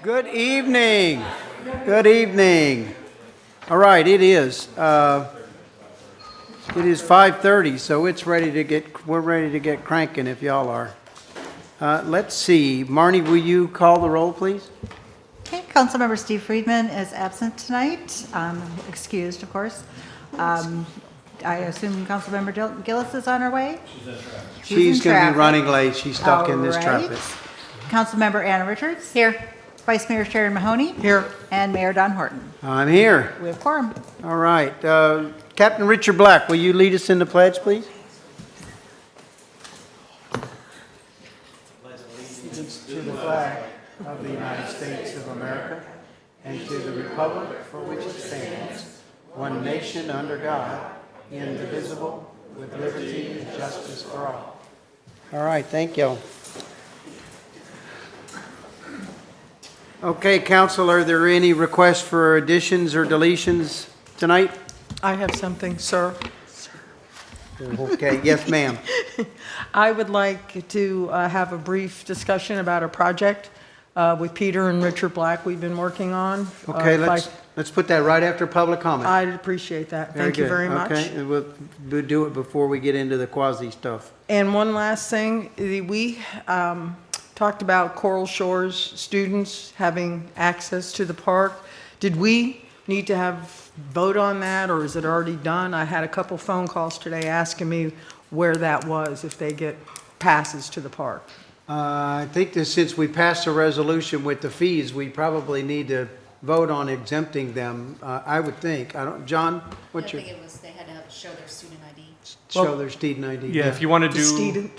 Good evening. Good evening. All right, it is 5:30, so we're ready to get cranking if y'all are. Let's see. Marnie, will you call the roll, please? Okay, Councilmember Steve Friedman is absent tonight, excused, of course. I assume Councilmember Gillis is on her way? She's going to be running late. She's stuck in this All traffic. right. Councilmember Anna Richards? Here. Vice Mayor Sharon Mahoney? Here. And Mayor Don Horton. I'm here. We have quorum. All right. Captain Richard Black, will you lead us in the pledge, please? Allegiance to the flag of the United States of America and to the republic for which it stands, one nation under God, indivisible, with liberty and justice for all. All right, thank you. Okay, Council, are there any requests for additions or deletions tonight? I have something, sir. Okay, yes, ma'am. I would like to have a brief discussion about a project with Peter and Richard Black we've been working on. Okay, If let's put that right after public comment. I'd appreciate that. Thank you good. very much. Okay, and we'll do it before we get into the quasi stuff. And one last thing, we talked about Coral Shores students having access to the park. Did we need to vote on that, or is it already done? I had a couple phone calls today asking me where that was, if they get passes to the park. I think that since we passed a resolution with the fees, we probably need to vote on exempting them, I would think. John, what's your, I think it was, they had to show their student ID. show their student ID? Yeah, if you want to The do, student,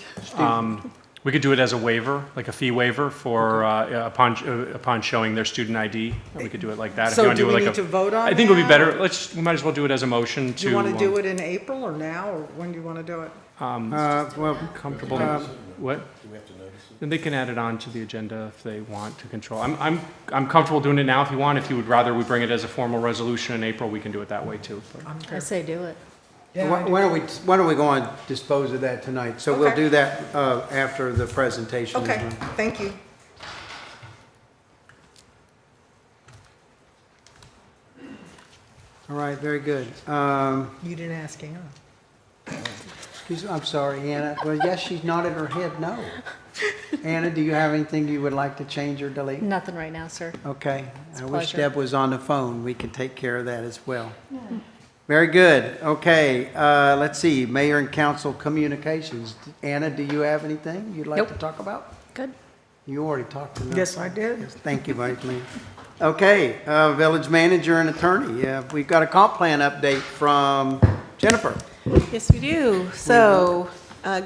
we could do it as a waiver, like a fee waiver for, upon showing their student ID. We could do it like that. If So you want do to we like need a- to vote on I think it would be that, better, or- we might as well do it as a motion to. do you want to do it in April or now, or when do you want to do it? Well, Comfortable, what? Then they can add it on to the agenda if they want to control. I'm comfortable doing it now if you want. If you would rather we bring it as a formal resolution in April, we can do it that way too. But- I say do it. why don't we go and dispose of that tonight? So we'll Okay. do that after the presentation. as Okay, well. thank you. All right, very good. You didn't ask Anna. I'm sorry, Anna. Well, yes, she's nodded her head no. Anna, do you have anything you would like to change or delete? Nothing right now, sir. Okay. I wish pleasure. Deb was on the phone. We can take care of that as well. Very good. Okay, let's see. Mayor and council communications. Anna, do you have anything you'd like Nope. to talk about? Good. You already talked enough. Yes, I did. Yes, thank you, Vice Mayor. Okay, village manager and attorney. We've got a comp plan update from Jennifer. Yes, we do. So,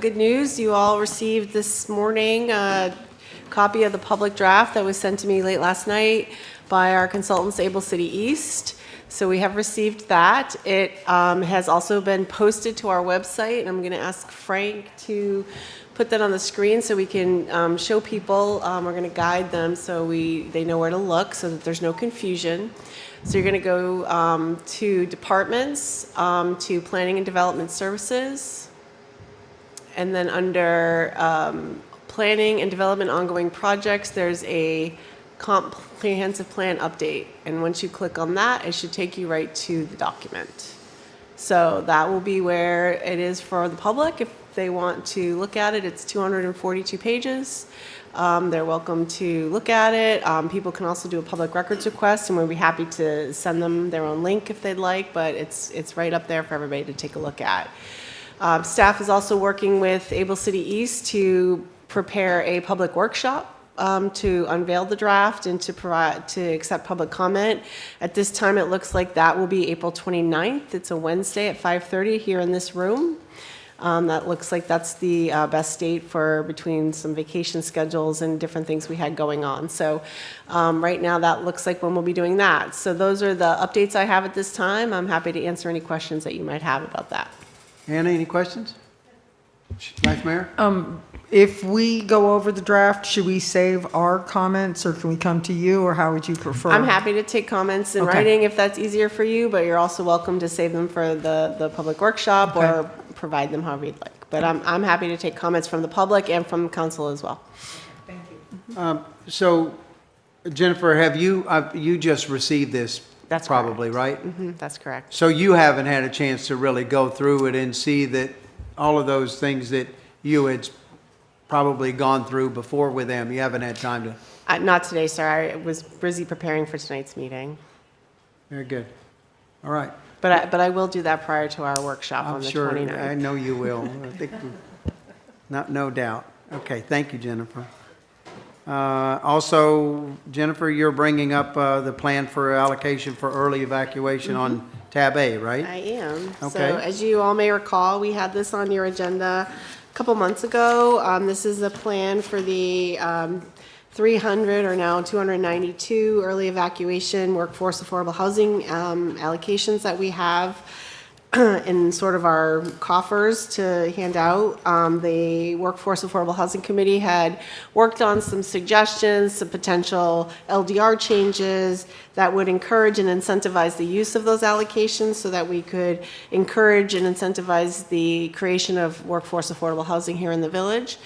good news, you all received this morning a copy of the public draft that was sent to me late last night by our consultants, Able City East. So we have received that. It has also been posted to our website, and I'm going to ask Frank to put that on the screen so we can show people. We're going to guide them so they know where to look so that there's no confusion. So you're going to go to departments, to planning and development services, and then under planning and development ongoing projects, there's a comprehensive plan update. And once you click on that, it should take you right to the document. So that will be where it is for the public. If they want to look at it, it's 242 pages. They're welcome to look at it. People can also do a public records request, and we'd be happy to send them their own link if they'd like, but it's right up there for everybody to take a look at. Staff is also working with Able City East to prepare a public workshop to unveil the draft and to accept public comment. At this time, it looks like that will be April 29th. It's a Wednesday at 5:30 here in this room. That looks like that's the best date for between some vacation schedules and different things we had going on. So right now that looks like when we'll be doing that. So those are the updates I have at this time. I'm happy to answer any questions that you might have about that. Anna, any questions? Vice Mayor? If we go over the draft, should we save our comments, or can we come to you, or how would you prefer? I'm happy to take comments in Okay. writing if that's easier for you, but you're also welcome to save them for the public workshop Okay. or provide them however you'd like. But I'm happy to take comments from the public and from council as well. Thank you. So Jennifer, have you, you just received this That's probably, right? That's correct. So you haven't had a chance to really go through it and see that all of those things that you had probably gone through before with them, you haven't had time to? Not today, sir. I was busy preparing for tonight's meeting. Very good. All right. But I will do that prior to our workshop on I'm the sure, 29th. I know you will. I think, no doubt. Okay, thank you, Jennifer. Also, Jennifer, you're bringing up the plan for allocation for early evacuation on tab A, right? I am. So Okay. as you all may recall, we had this on your agenda a couple months ago. This is a plan for the 300 or now 292 early evacuation workforce affordable housing allocations that we have in sort of our coffers to hand out. The Workforce Affordable Housing Committee had worked on some suggestions, some potential LDR changes that would encourage and incentivize the use of those allocations so that we could encourage and incentivize the creation of workforce affordable housing here in the village.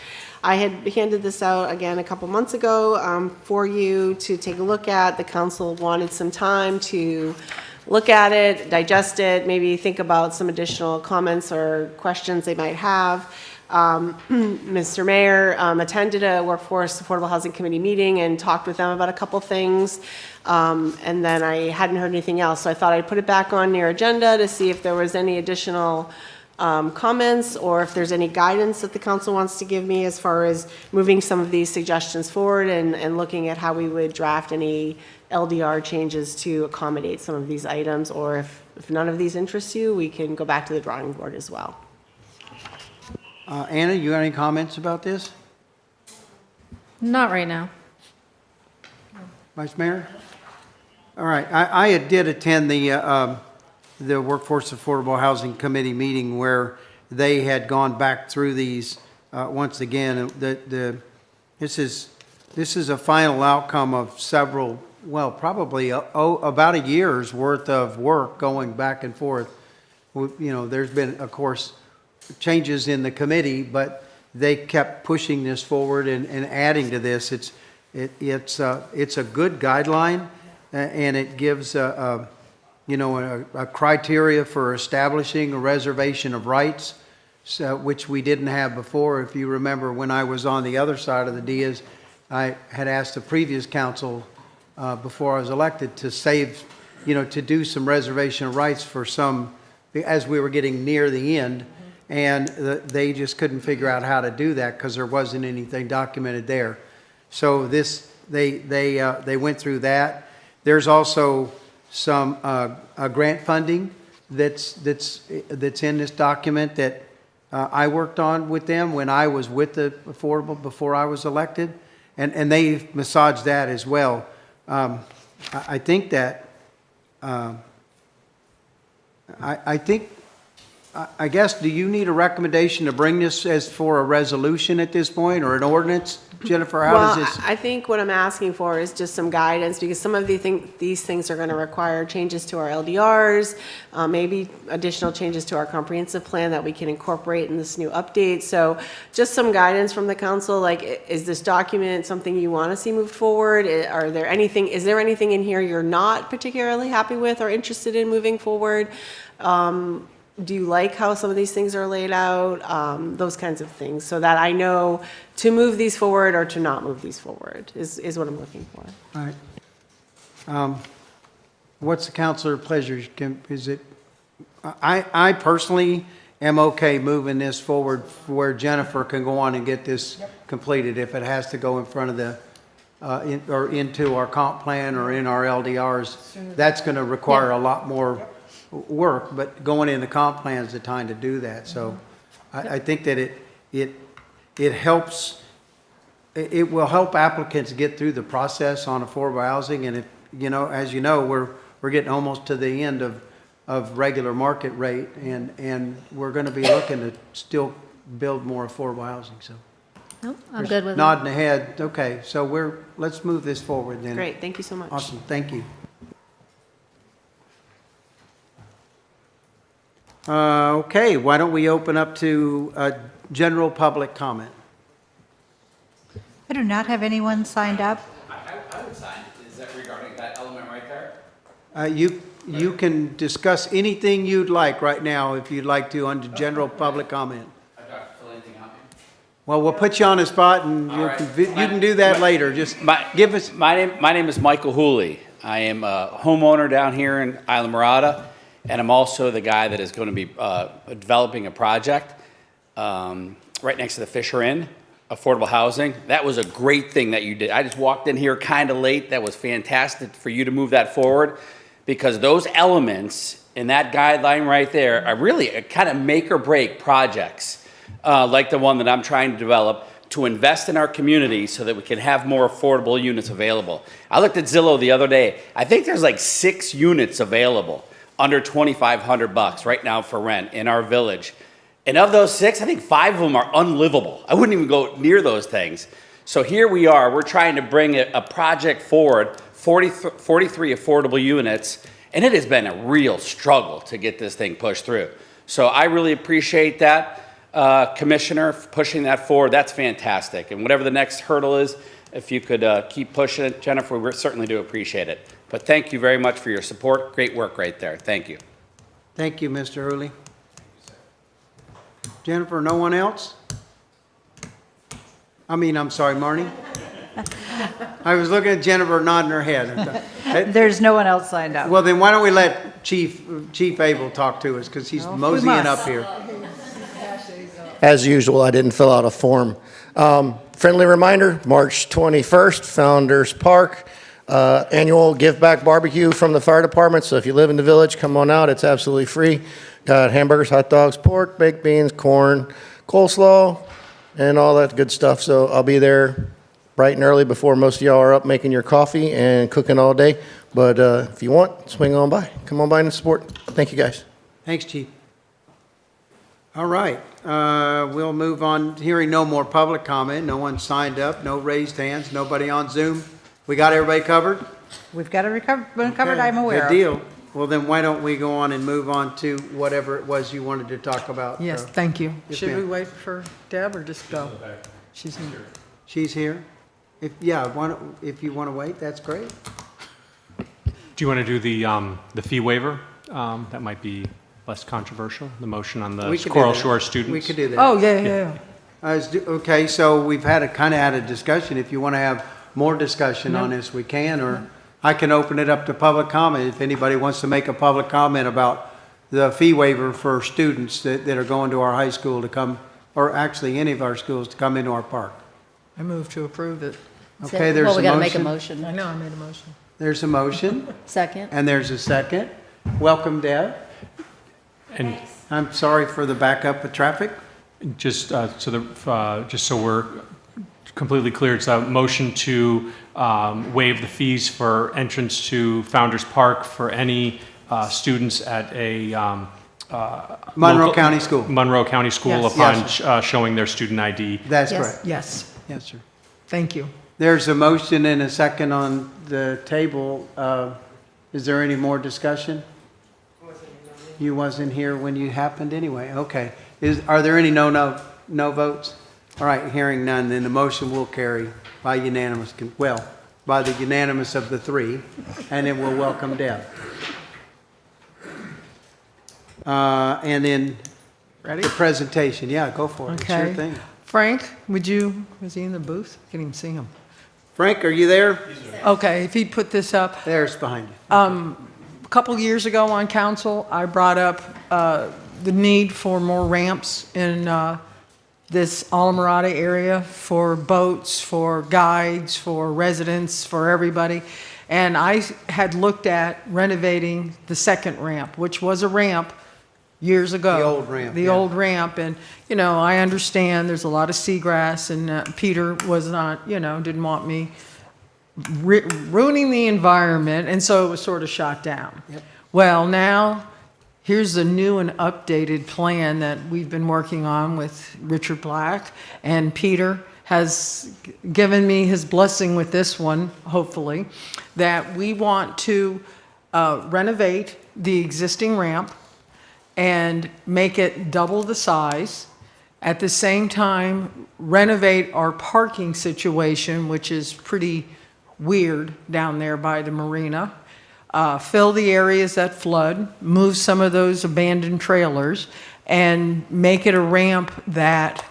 I had handed this out again a couple months ago for you to take a look at. The council wanted some time to look at it, digest it, maybe think about some additional comments or questions they might have. Mr. Mayor attended a Workforce Affordable Housing Committee meeting and talked with them about a couple things. And then I hadn't heard anything else, so I thought I'd put it back on your agenda to see if there was any additional comments or if there's any guidance that the council wants to give me as far as moving some of these suggestions forward and looking at how we would draft any LDR changes to accommodate some of these items, or if none of these interest you, we can go back to the drawing board as well. Anna, you got any comments about this? Not right now. Vice Mayor? All right, I did attend the Workforce Affordable Housing Committee meeting where they had gone back through these once again. This is a final outcome of several, well, probably about a year's worth of work going back and forth. You know, there's been, of course, changes in the committee, but they kept pushing this forward and adding to this. It's a good guideline, and it gives a criteria for establishing a reservation of rights, which we didn't have before. If you remember, when I was on the other side of the dais, I had asked the previous council before I was elected to save, to do some reservation of rights for some, as we were getting near the end, and they just couldn't figure out how to do that because there wasn't anything documented there. So they went through that. There's also some grant funding that's in this document that I worked on with them when I was with the Affordable before I was elected, and they massaged that as well. I think that I guess, do you need a recommendation to bring this as for a resolution at this point, or an ordinance? Jennifer, how does this? I think what I'm asking for is just some guidance, because some of these things are going to require changes to our LDRs, maybe additional changes to our comprehensive plan that we can incorporate in this new update. So just some guidance from the council, like, is this document something you want to see moved forward? Is there anything in here you're not particularly happy with or interested in moving forward? Do you like how some of these things are laid out? Those kinds of things, so that I know to move these forward or to not move these forward is what I'm looking for. All right. What's the councilor pleasure? Is it? I personally am okay moving this forward where Jennifer can go on and get this completed. If it has to go in front of the or into our comp plan or in our LDRs, that's going to require a lot more work, but going in the comp plan is the time to do that. So I think that it helps, it will help applicants get through the process on affordable housing. And as you know, we're getting almost to the end of regular market rate, and we're going to be looking to still build more affordable housing. So Nope, I'm good with it. nodding ahead. Okay, so let's move this forward then. Great, thank you so much. Awesome, thank you. Okay, why don't we open up to general public comment? I do not have anyone signed up. I would sign. You can discuss anything you'd like right now, if you'd like to, under general public comment. Well, we'll put you on the spot, and you can do that later. Just give us. My name is Michael Hooley. I am a homeowner down here in Islamorada, and I'm also the guy that is going to be developing a project right next to the Fisher Inn, affordable housing. That was a great thing that you did. I just walked in here kind of late. That was fantastic for you to move that forward, because those elements in that guideline right there are really kind of make or break projects. Like the one that I'm trying to develop, to invest in our community so that we can have more affordable units available. I looked at Zillow the other day. I think there's like 6 units available under $2,500 right now for rent in our village. And of those 6, I think 5 of them are unlivable. I wouldn't even go near those things. So here we are. We're trying to bring a project forward, 43 affordable units, and it has been a real struggle to get this thing pushed through. So I really appreciate that. Commissioner, for pushing that forward. That's fantastic. And whatever the next hurdle is, if you could keep pushing it, Jennifer, we certainly do appreciate it. But thank you very much for your support. Great work right there. Thank you. Thank you, Mr. Hooley. Jennifer, no one else? I'm sorry, Marnie? I was looking at Jennifer nodding her head. There's no one else signed up. Well, then why don't we let Chief Abel talk to us, because he's moseying up here. As usual, I didn't fill out a form. Friendly reminder, March 21st, Founders Park, annual Give Back Barbecue from the fire department. So if you live in the village, come on out. It's absolutely free. Got hamburgers, hot dogs, pork, baked beans, corn, coleslaw, and all that good stuff. So I'll be there bright and early before most of y'all are up making your coffee and cooking all day. But if you want, swing on by. Come on by and support. Thank you, guys. Thanks, Chief. All right, we'll move on. Hearing no more public comment, no one signed up, no raised hands, nobody on Zoom. We got everybody covered? We've got it covered, Okay, I'm aware good of. deal. Well, then why don't we go on and move on to whatever it was you wanted to talk about? Yes, thank you. Yes, Should we ma'am. wait for Deb or just go? She's here. She's here? If you want to wait, that's great. Do you want to do the fee waiver? That might be less controversial, the motion on the We could do Coral that. Shore students. We could do that. Oh, yeah. Okay, so we've had a discussion. If you want to have more discussion on this, we can, or I can open it up to public comment if anybody wants to make a public comment about the fee waiver for students that are going to our high school to come, or actually any of our schools to come into our park. I move to approve it. Okay, there's Well, a we got to make a motion. motion. I know, I made a motion. There's a motion, Second. and there's a second. Welcome, Deb. And I'm sorry for the backup of traffic. just so we're completely clear, it's a motion to waive the fees for entrance to Founders Park for any students at a Monroe County School. Monroe County School Yes. upon showing their student ID. That's Yes. correct. Yes, Yes, sir. thank you. There's a motion and a second on the table. Is there any more discussion? You wasn't here when you happened anyway. Okay. Are there any no votes? All right, hearing none, then the motion will carry by unanimous, by the unanimous of the 3, and then we'll welcome Deb. And then Ready? the presentation. Yeah, go for it. It's your Okay. thing. Frank, was he in the booth? Can't even see him. Frank, are you there? Okay, if he'd put this up. There's behind you. A couple years ago on council, I brought up the need for more ramps in this Alamorada area for boats, for guides, for residents, for everybody. And I had looked at renovating the second ramp, which was a ramp years ago. The old ramp, The yeah. old ramp. And, I understand there's a lot of seagrass, and Peter was not, didn't want me ruining the environment, and so it was sort of shot down. Yep. Well, now, here's a new and updated plan that we've been working on with Richard Black, and Peter has given me his blessing with this one, hopefully, that we want to renovate the existing ramp and make it double the size. At the same time, renovate our parking situation, which is pretty weird down there by the marina. fill the areas that flood, move some of those abandoned trailers, and make it a ramp that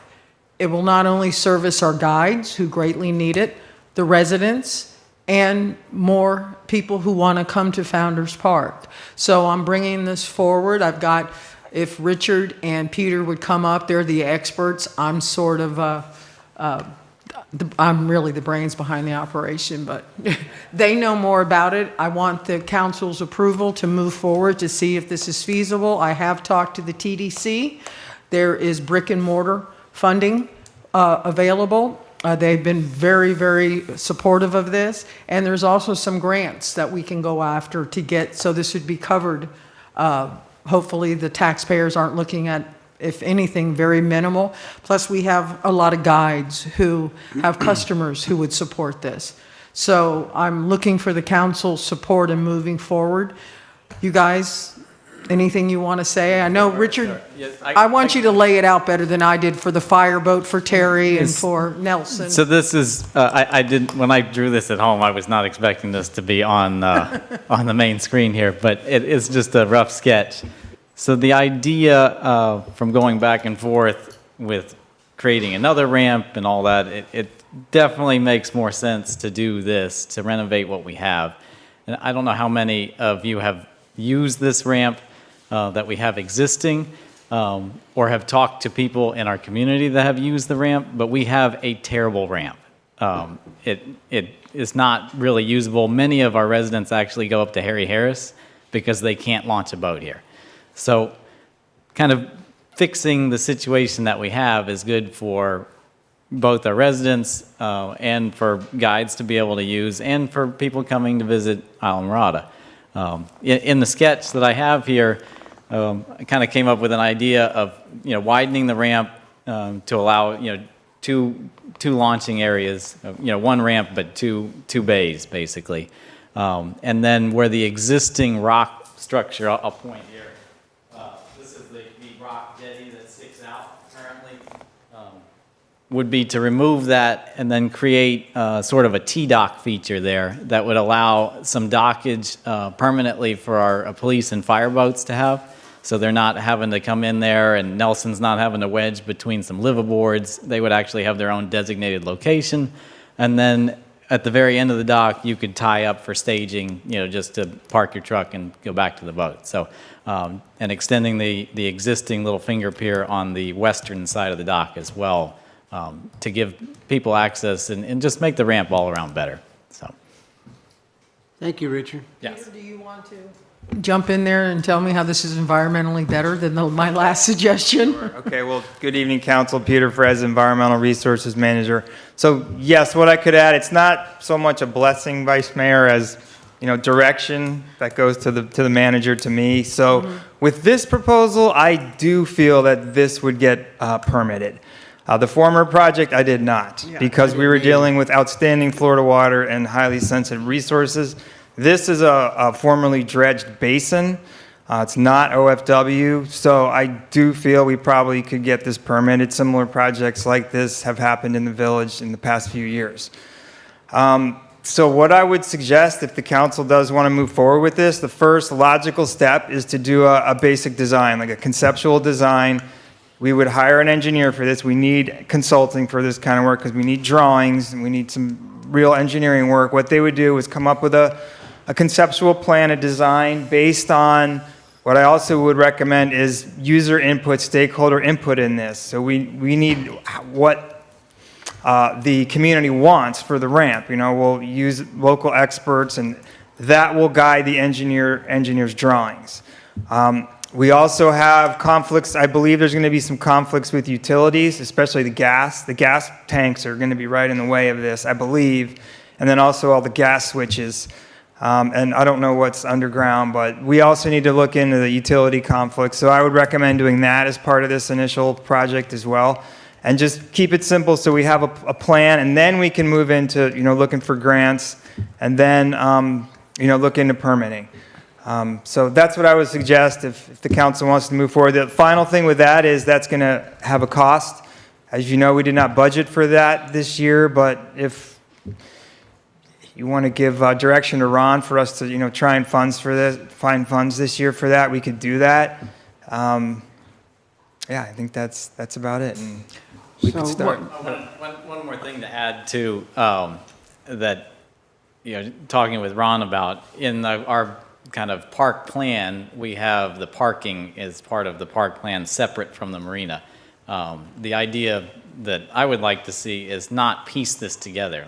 it will not only service our guides, who greatly need it, the residents, and more people who want to come to Founders Park. So I'm bringing this forward. I've got, if Richard and Peter would come up, they're the experts. I'm sort of, I'm really the brains behind the operation, but they know more about it. I want the council's approval to move forward to see if this is feasible. I have talked to the TDC. There is brick and mortar funding available. They've been very, very supportive of this. And there's also some grants that we can go after to get, so this would be covered. Hopefully the taxpayers aren't looking at, if anything, very minimal. Plus we have a lot of guides who have customers who would support this. So I'm looking for the council's support in moving forward. You guys, anything you want to say? I know, Richard, Yes, I want you to lay it out better than I did for the fireboat for Terry and for Nelson. So this is, I didn't, when I drew this at home, I was not expecting this to be on, on the main screen here, but it is just a rough sketch. So the idea from going back and forth with creating another ramp and all that, it definitely makes more sense to do this, to renovate what we have. And I don't know how many of you have used this ramp that we have existing, or have talked to people in our community that have used the ramp, but we have a terrible ramp. It is not really usable. Many of our residents actually go up to Harry Harris because they can't launch a boat here. So kind of fixing the situation that we have is good for both our residents and for guides to be able to use, and for people coming to visit Islamorada. In the sketch that I have here, I kind of came up with an idea of, widening the ramp to allow, two launching areas, one ramp but two bays basically, and then where the existing rock structure, I'll point here. This is the rock jetty that sticks out currently. Would be to remove that and then create sort of a T-dock feature there that would allow some dockage permanently for our police and fire boats to have. So they're not having to come in there, and Nelson's not having to wedge between some liveaboards. They would actually have their own designated location. And then at the very end of the dock, you could tie up for staging, just to park your truck and go back to the boat. So, and extending the existing little finger pier on the western side of the dock as well, to give people access and just make the ramp all around better. So, Thank you, Richard. yes. Do you want to jump in there and tell me how this is environmentally better than my last suggestion? Okay, well, good evening, Council. Peter Frez, Environmental Resources Manager. So, yes, what I could add, it's not so much a blessing, Vice Mayor, as, direction that goes to the manager, to me. So, with this proposal, I do feel that this would get permitted. The former project, I did not, because we were dealing with outstanding Florida water and highly sensitive resources. This is a formerly dredged basin. It's not OFW, so I do feel we probably could get this permitted. Similar projects like this have happened in the village in the past few years. So what I would suggest, if the council does want to move forward with this, the first logical step is to do a basic design, like a conceptual design. We would hire an engineer for this. We need consulting for this kind of work because we need drawings and we need some real engineering work. What they would do is come up with a conceptual plan, a design based on what I also would recommend is user input, stakeholder input in this. So we need what the community wants for the ramp. We'll use local experts, and that will guide the engineer's drawings. We also have conflicts. I believe there's going to be some conflicts with utilities, especially the gas. The gas tanks are going to be right in the way of this, I believe, and then also all the gas switches. And I don't know what's underground, but we also need to look into the utility conflict. So I would recommend doing that as part of this initial project as well. And just keep it simple so we have a plan, and then we can move into, looking for grants, and then, look into permitting. So that's what I would suggest if the council wants to move forward. The final thing with that is that's going to have a cost. As you know, we did not budget for that this year, but if you want to give direction to Ron for us to, try and find funds this year for that, we could do that. Yeah, I think that's about it, and we could So start. One more thing to add to that, talking with Ron about, in our kind of park plan, we have the parking as part of the park plan separate from the marina. The idea that I would like to see is not piece this together.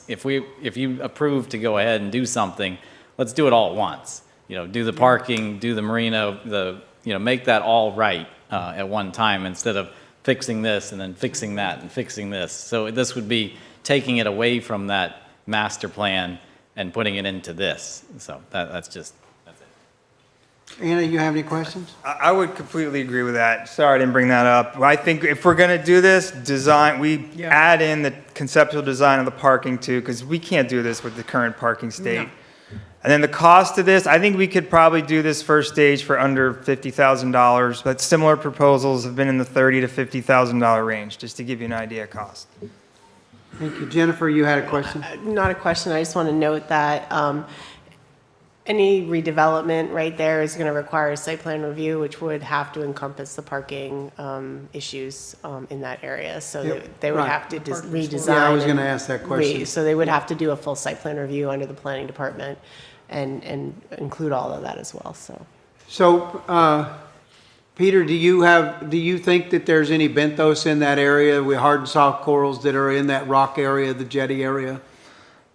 If you approve to go ahead and do something, let's do it all at once. Do the parking, do the marina, make that all right at one time instead of fixing this and then fixing that and fixing this. So this would be taking it away from that master plan and putting it into this. So that's it. Anna, you have any questions? I would completely agree with that. Sorry I didn't bring that up. I think if we're going to do this, add in the conceptual design of the parking too, because we can't do this with the current parking state. And then the cost of this, I think we could probably do this first stage for under $50,000, but similar proposals have been in the $30,000 to $50,000 range, just to give you an idea of cost. Thank you. Jennifer, you had a question? Not a question, I just want to note that any redevelopment right there is going to require a site plan review, which would have to encompass the parking issues in that area. So they would right. have to redesign. Yeah, I was and going to ask that question. So they would have to do a full site plan review under the planning department and include all of that as well, so. So, Peter, do you think that there's any benthos in that area with hard and soft corals that are in that rock area, the jetty area?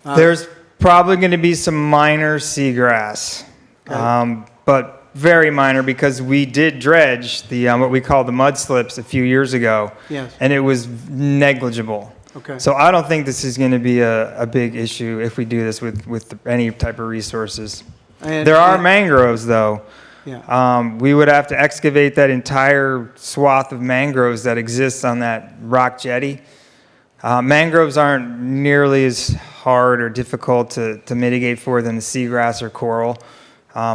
There's probably going to be some minor seagrass, but very minor because we did dredge the what we call the mud slips a few years ago, Yes. and it was negligible. Okay. So I don't think this is going to be a big issue if we do this with any type of resources. There are mangroves, though. Yeah. We would have to excavate that entire swath of mangroves that exists on that rock jetty. Mangroves aren't nearly as hard or difficult to mitigate for than the seagrass or coral.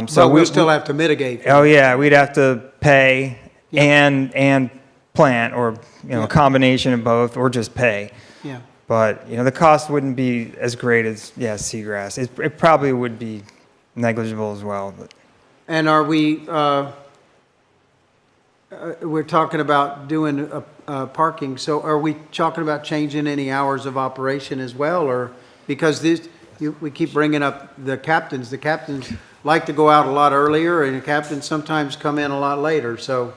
So we'll still have to mitigate. Oh yeah, we'd have to pay and plant, or a combination of both, or just pay. Yeah. But the cost wouldn't be as great as seagrass. It probably would be negligible as well. But. And are we, we're talking about doing parking, so are we talking about changing any hours of operation as well? Or, because we keep bringing up the captains like to go out a lot earlier, and the captains sometimes come in a lot later. So,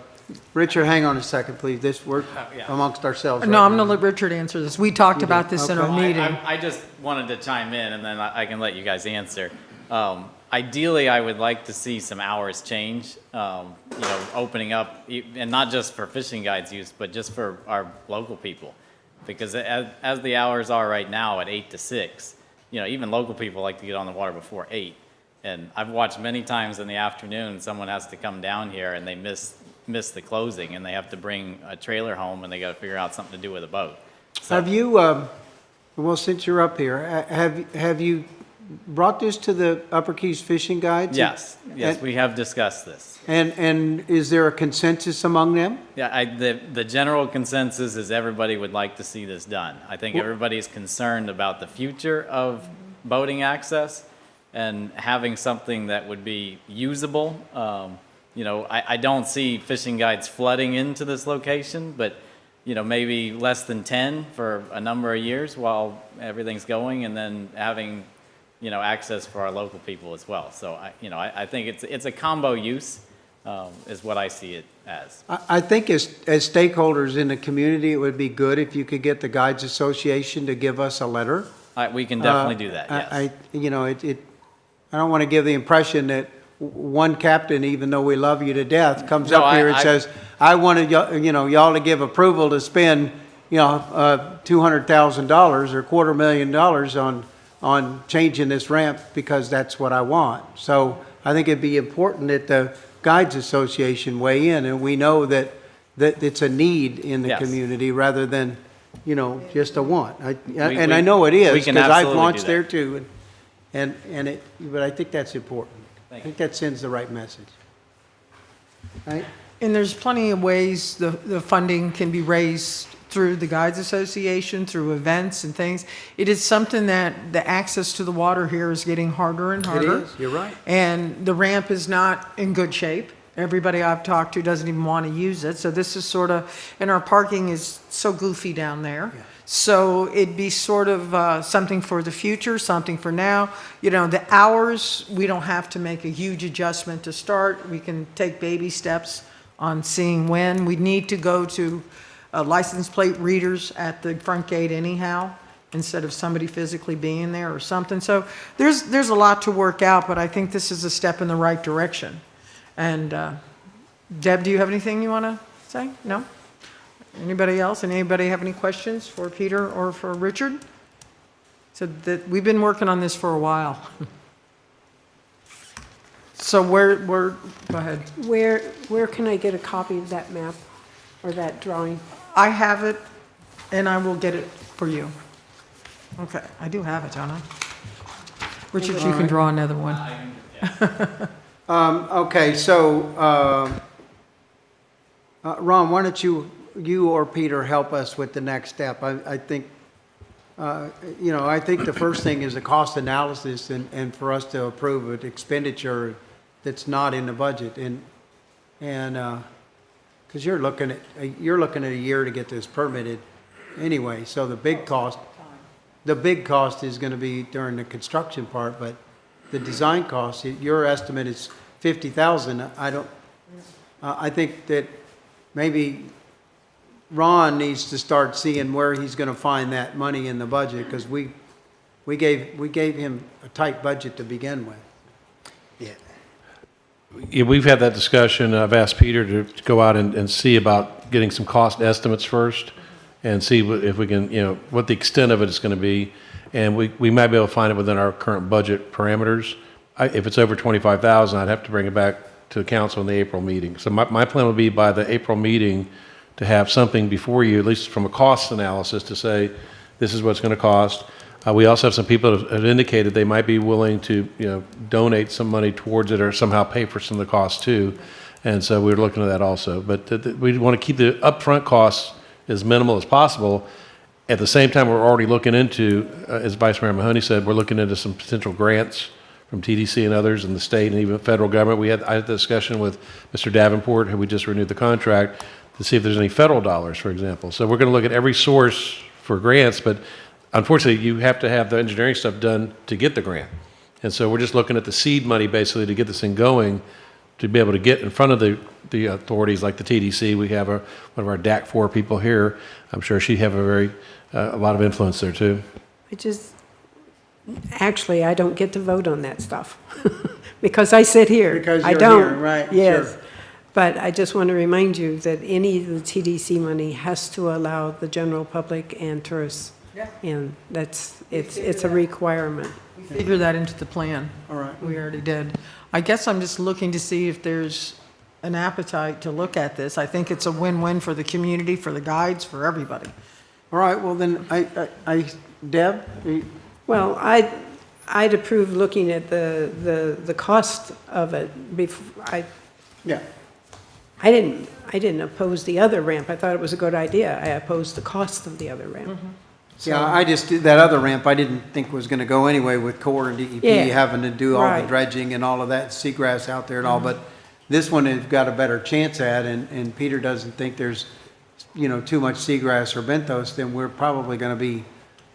Richard, hang on a second, please. We're amongst ourselves. No, right I'm now. going to let Richard answer this. We talked about this in our Okay. meeting. I just wanted to chime in, and then I can let you guys answer. Ideally, I would like to see some hours change, opening up, and not just for fishing guides use, but just for our local people. Because as the hours are right now at 8 to 6, even local people like to get on the water before 8. And I've watched many times in the afternoon, someone has to come down here and they miss the closing, and they have to bring a trailer home, and they got to figure out something to do with a boat. So, Have you, well, since you're up here, have you brought this to the Upper Keys fishing guides? yes, we have discussed this. And is there a consensus among them? Yeah, the general consensus is everybody would like to see this done. I think everybody's concerned about the future of boating access and having something that would be usable. I don't see fishing guides flooding into this location, but maybe less than 10 for a number of years while everything's going, and then having access for our local people as well. So I think it's a combo use, is what I see it as. I think as stakeholders in the community, it would be good if you could get the Guides Association to give us a letter. We can definitely do that, yes. I don't want to give the impression that one captain, even though we love you to death, comes No, up here and says, I wanted y'all to give approval to spend, $200,000 or $250,000 on changing this ramp because that's what I want. So I think it'd be important that the Guides Association weigh in, and we know that it's a need in the Yes. community rather than, just a want. I we- know it we is, can because I've absolutely launched do there that. too. But I think that's important. I think that sends the right message. Right? And there's plenty of ways the funding can be raised through the Guides Association, through events and things. It is something that the access to the water here is getting harder and It harder. is, you're right. And the ramp is not in good shape. Everybody I've talked to doesn't even want to use it. So this is sort of, and our parking is so goofy down there. So it'd be sort of something for the future, something for now. You know, the hours, we don't have to make a huge adjustment to start. We can take baby steps on seeing when. We need to go to license plate readers at the front gate anyhow, instead of somebody physically being there or something. So there's a lot to work out, but I think this is a step in the right direction. And Deb, do you have anything you want to say? No? Anybody else? And anybody have any questions for Peter or for Richard? So that we've been working on this for a while. So go ahead. Where can I get a copy of that map or that drawing? I have it, and I will get it for you. Okay, I do have it, don't I? Richard, you can draw another one. Okay, so, Ron, why don't you or Peter help us with the next step? I think, I think the first thing is a cost analysis and for us to approve an expenditure that's not in the budget. And because you're looking at a year to get this permitted anyway. So the big cost is going to be during the construction part, but the design cost, your estimate is $50,000. I think that maybe Ron needs to start seeing where he's going to find that money in the budget, because we gave him a tight budget to begin with. Yeah, we've had that discussion. I've asked Peter to go out and see about getting some cost estimates first and see if we can, what the extent of it is going to be. And we might be able to find it within our current budget parameters. If it's over $25,000, I'd have to bring it back to the council in the April meeting. So my plan would be by the April meeting to have something before you, at least from a cost analysis, to say, this is what it's going to cost. We also have some people that have indicated they might be willing to, donate some money towards it or somehow pay for some of the costs too. And so we're looking at that also. But we want to keep the upfront costs as minimal as possible. At the same time, we're already looking into, as Vice Mayor Mahoney said, we're looking into some potential grants from TDC and others in the state and even federal government. I had the discussion with Mr. Davenport, who we just renewed the contract, to see if there's any federal dollars, for example. So we're going to look at every source for grants, but unfortunately, you have to have the engineering stuff done to get the grant. And so we're just looking at the seed money, basically, to get this thing going, to be able to get in front of the authorities like the TDC. We have one of our DAC 4 people here. I'm sure she'd have a lot of influence there, too. Actually, I don't get to vote on that stuff because I sit here. Because I you're don't. here, right, Yes. sure. But I just want to remind you that any of the TDC money has to allow the general public and tourists. Yeah. And it's a requirement. We figured that into the plan. All right. We already did. I guess I'm just looking to see if there's an appetite to look at this. I think it's a win-win for the community, for the guides, for everybody. All right, well then, Deb? Well, I'd approve looking at the cost of it before. Yeah. I didn't oppose the other ramp. I thought it was a good idea. I opposed the cost of the other ramp. Yeah, that other ramp I didn't think was going to go anyway with Corps and DEP Yeah, having to do all the right. dredging and all of that, seagrass out there and all, but this one has got a better chance at, and Peter doesn't think there's, too much seagrass or benthos, then we're probably going to be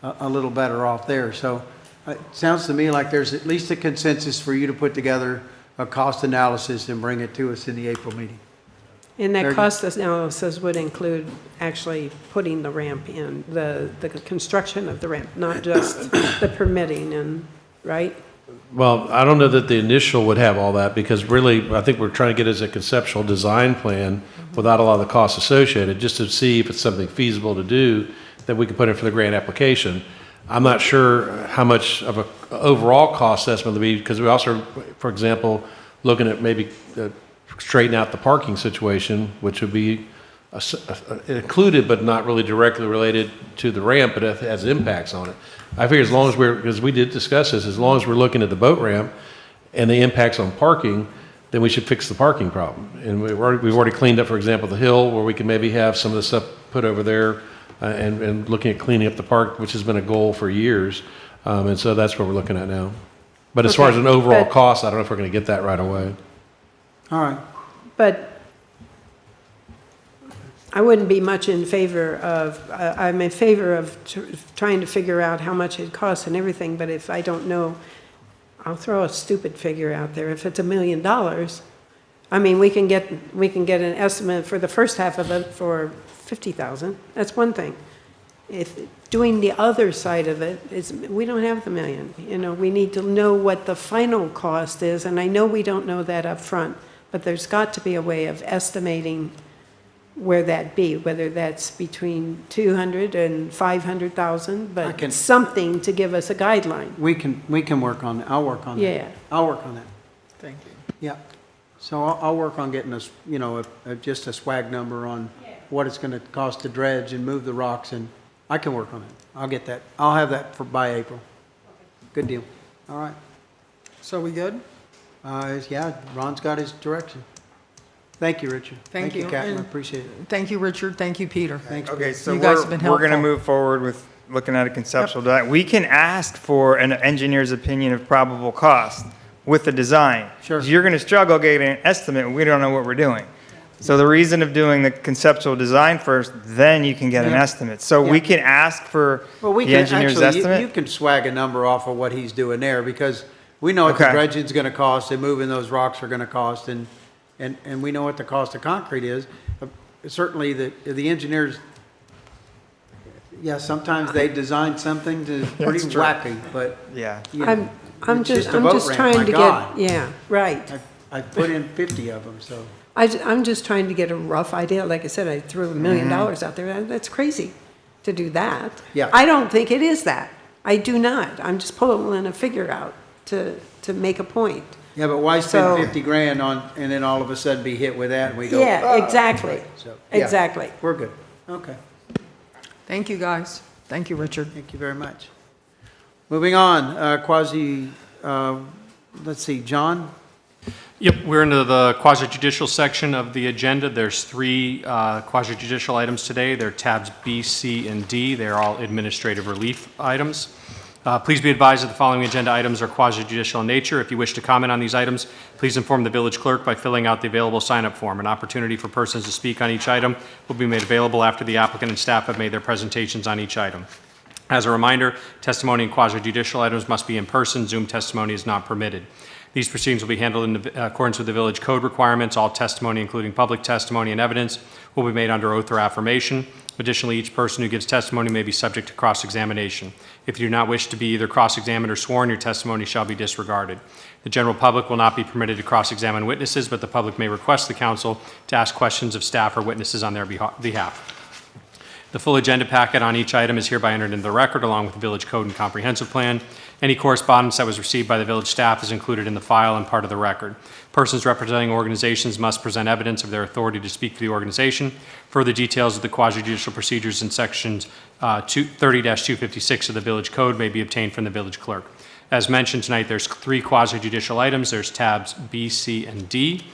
a little better off there. So it sounds to me like there's at least a consensus for you to put together a cost analysis and bring it to us in the April meeting. And that Very cost analysis would include actually putting the ramp in, the construction of the ramp, not just the permitting right? Well, I don't know that the initial would have all that, because really, I think we're trying to get as a conceptual design plan without a lot of the costs associated, just to see if it's something feasible to do that we can put in for the grant application. I'm not sure how much of an overall cost estimate will be, because we also, for example, looking at maybe straighten out the parking situation, which would be included but not really directly related to the ramp, but it has impacts on it. I figure as long as because we did discuss this, as long as we're looking at the boat ramp and the impacts on parking, then we should fix the parking problem. And we've already cleaned up, for example, the hill, where we can maybe have some of the stuff put over there and looking at cleaning up the park, which has been a goal for years. And so that's what we're looking at now. But as far as an overall cost, I don't know if we're going to get that right away. All right. But I wouldn't be much in favor of, I'm in favor of trying to figure out how much it costs and everything, but if I don't know, I'll throw a stupid figure out there. If it's $1 million, I mean, we can get an estimate for the first half of it for $50,000. That's one thing. If doing the other side of it is, we don't have the million. You know, we need to know what the final cost is, and I know we don't know that up front, but there's got to be a way of estimating where that be, whether that's between 200 and 500,000, but something to give us a guideline. We can work on that. I'll work on that. Yeah. I'll work on that. Thank you. Yeah. So I'll work on getting us, you know, just a swag number on what it's going to cost to dredge and move the rocks, and I can work on it. I'll get that. I'll have that by April. Good deal. All right. So we good? Yeah, Ron's got his direction. Thank you, Richard. Thank you. Captain. I And appreciate it. Thank you, Richard. Thank you, Peter. Thanks. Okay, so You guys have been we're going to helpful. move forward with looking at a conceptual design. We can ask for an engineer's opinion of probable cost with the design. Sure. You're going to struggle getting an estimate, and we don't know what we're doing. So the reason of doing the conceptual design first, then you can get an Yeah. estimate. So we can ask for Well, we the can, engineer's actually, estimate. you can swag a number off of what he's doing there, because we know what the Okay. dredging's gonna cost, and moving those rocks are gonna cost, and we know what the cost of concrete is. Certainly, the engineers, yeah, sometimes they design something to pretty That's true. wacky, but, Yeah. you know, I'm it's just a boat ramp, trying my to God. get, yeah, right. I put in 50 of them, so. I'm just trying to get a rough idea. Like I said, I threw $1 million out there. That's crazy to do that. Yeah. I don't think it is that. I do not. I'm just pulling a figure out to make a point. Yeah, but why So- spend 50 grand on, and then all of a sudden be hit with that, and we go, Yeah, "Oh." exactly. So, yeah, Exactly. We're good. Okay. Thank you, guys. Thank you, Richard. Thank you very much. Moving on, let's see, John? Yep, we're into the quasi-judicial section of the agenda. There's three quasi-judicial items today. They're tabs B, C, and D. They're all administrative relief items. Please be advised that the following agenda items are quasi-judicial in nature. If you wish to comment on these items, please inform the village clerk by filling out the available sign-up form. An opportunity for persons to speak on each item will be made available after the applicant and staff have made their presentations on each item. As a reminder, testimony in quasi-judicial items must be in person. Zoom testimony is not permitted. These proceedings will be handled in accordance with the village code requirements. All testimony, including public testimony and evidence, will be made under oath or affirmation. Additionally, each person who gives testimony may be subject to cross-examination. If you do not wish to be either cross-examined or sworn, your testimony shall be disregarded. The general public will not be permitted to cross-examine witnesses, but the public may request the council to ask questions of staff or witnesses on their behalf. The full agenda packet on each item is hereby entered into the record, along with the village code and comprehensive plan. Any correspondence that was received by the village staff is included in the file and part of the record. Persons representing organizations must present evidence of their authority to speak for the organization. Further details of the quasi-judicial procedures in sections 30-256 of the village code may be obtained from the village clerk. As mentioned tonight, there's three quasi-judicial items. There's tabs B, C, and D.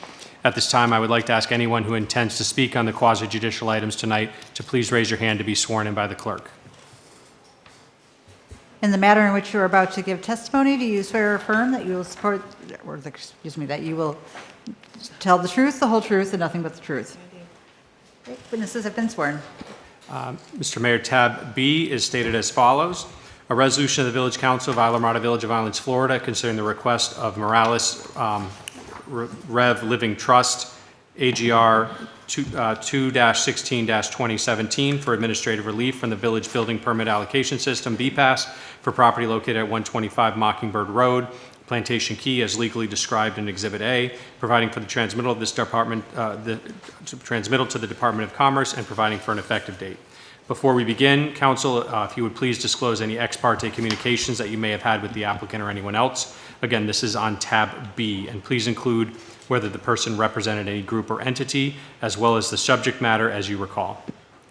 At this time, I would like to ask anyone who intends to speak on the quasi-judicial items tonight to please raise your hand to be sworn in by the clerk. In the matter in which you are about to give testimony, do you swear or affirm that you will support, or that you will tell the truth, the whole truth, and nothing but the truth? Okay, witnesses have been sworn. Mr. Mayor, tab B is stated as follows. A resolution of the Village Council of Isla Mirada Village of Islands, Florida, concerning the request of Morales Rev Living Trust, AGR 2-16-2017 for administrative relief from the Village Building Permit Allocation System, BPAS, for property located at 125 Mockingbird Road, Plantation Key, as legally described in Exhibit A, providing for the transmittal of this department, transmittal to the Department of Commerce, and providing for an effective date. Before we begin, Council, if you would please disclose any ex parte communications that you may have had with the applicant or anyone else. Again, this is on tab B, and please include whether the person represented any group or entity, as well as the subject matter as you recall.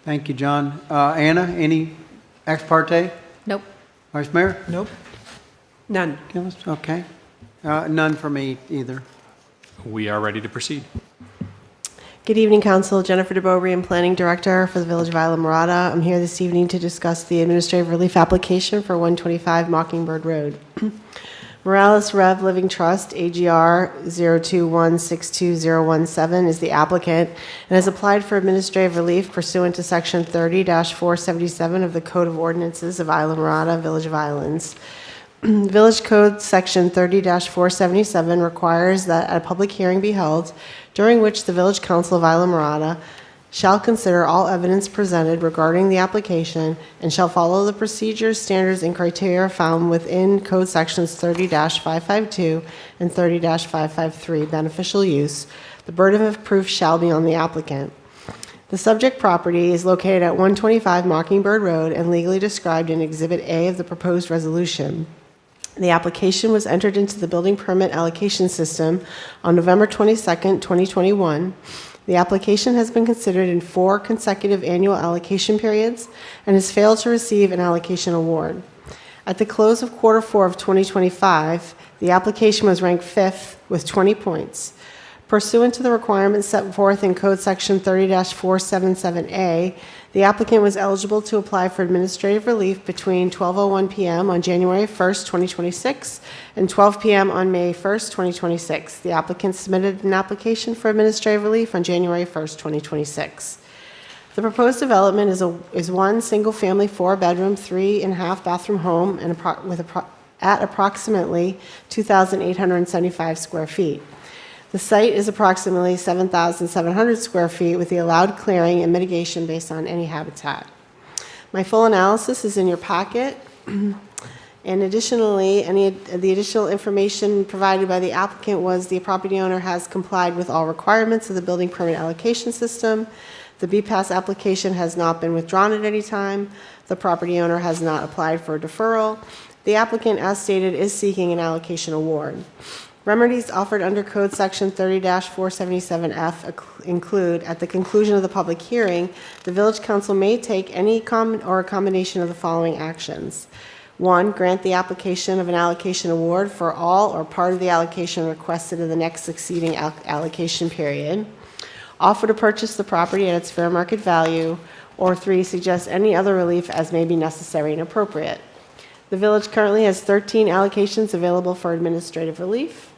Thank you, John. Anna, any ex parte? Nope. Vice Mayor? Nope. None. Gillis? Okay. None for me either. We are ready to proceed. Good evening, Council. Jennifer DeBoer, I'm Planning Director for the Village of Isla Mirada. I'm here this evening to discuss the administrative relief application for 125 Mockingbird Road. Morales Rev Living Trust, AGR 0216217, is the applicant and has applied for administrative relief pursuant to Section 30-477 of the Code of Ordinances of Isla Mirada, Village of Islands. Village Code Section 30-477 requires that a public hearing be held during which the Village Council of Isla Mirada shall consider all evidence presented regarding the application and shall follow the procedures, standards, and criteria found within Code Sections 30-552 and 30-553, beneficial use. The burden of proof shall be on the applicant. The subject property is located at 125 Mockingbird Road and legally described in Exhibit A of the proposed resolution. The application was entered into the building permit allocation system on November 22nd, 2021. The application has been considered in 4 consecutive annual allocation periods and has failed to receive an allocation award. At the close of quarter 4 of 2025, the application was ranked 5th with 20 points. Pursuant to the requirements set forth in Code Section 30-477A, the applicant was eligible to apply for administrative relief between 12:01 p.m. on January 1st, 2026 and 12 p.m. on May 1st, 2026. The applicant submitted an application for administrative relief on January 1st, 2026. The proposed development is one single-family 4-bedroom, 3.5 bathroom home and at approximately 2,875 square feet. The site is approximately 7,700 square feet with the allowed clearing and mitigation based on any habitat. My full analysis is in your packet. And additionally, the additional information provided by the applicant was the property owner has complied with all requirements of the building permit allocation system. The BPAS application has not been withdrawn at any time. The property owner has not applied for a deferral. The applicant, as stated, is seeking an allocation award. Remedies offered under Code Section 30-477F include, at the conclusion of the public hearing, the Village Council may take any or a combination of the following actions. 1, grant the application of an allocation award for all or part of the allocation requested in the next succeeding allocation period. Offer to purchase the property at its fair market value. Or 3, suggest any other relief as may be necessary and appropriate. The Village currently has 13 allocations available for administrative relief.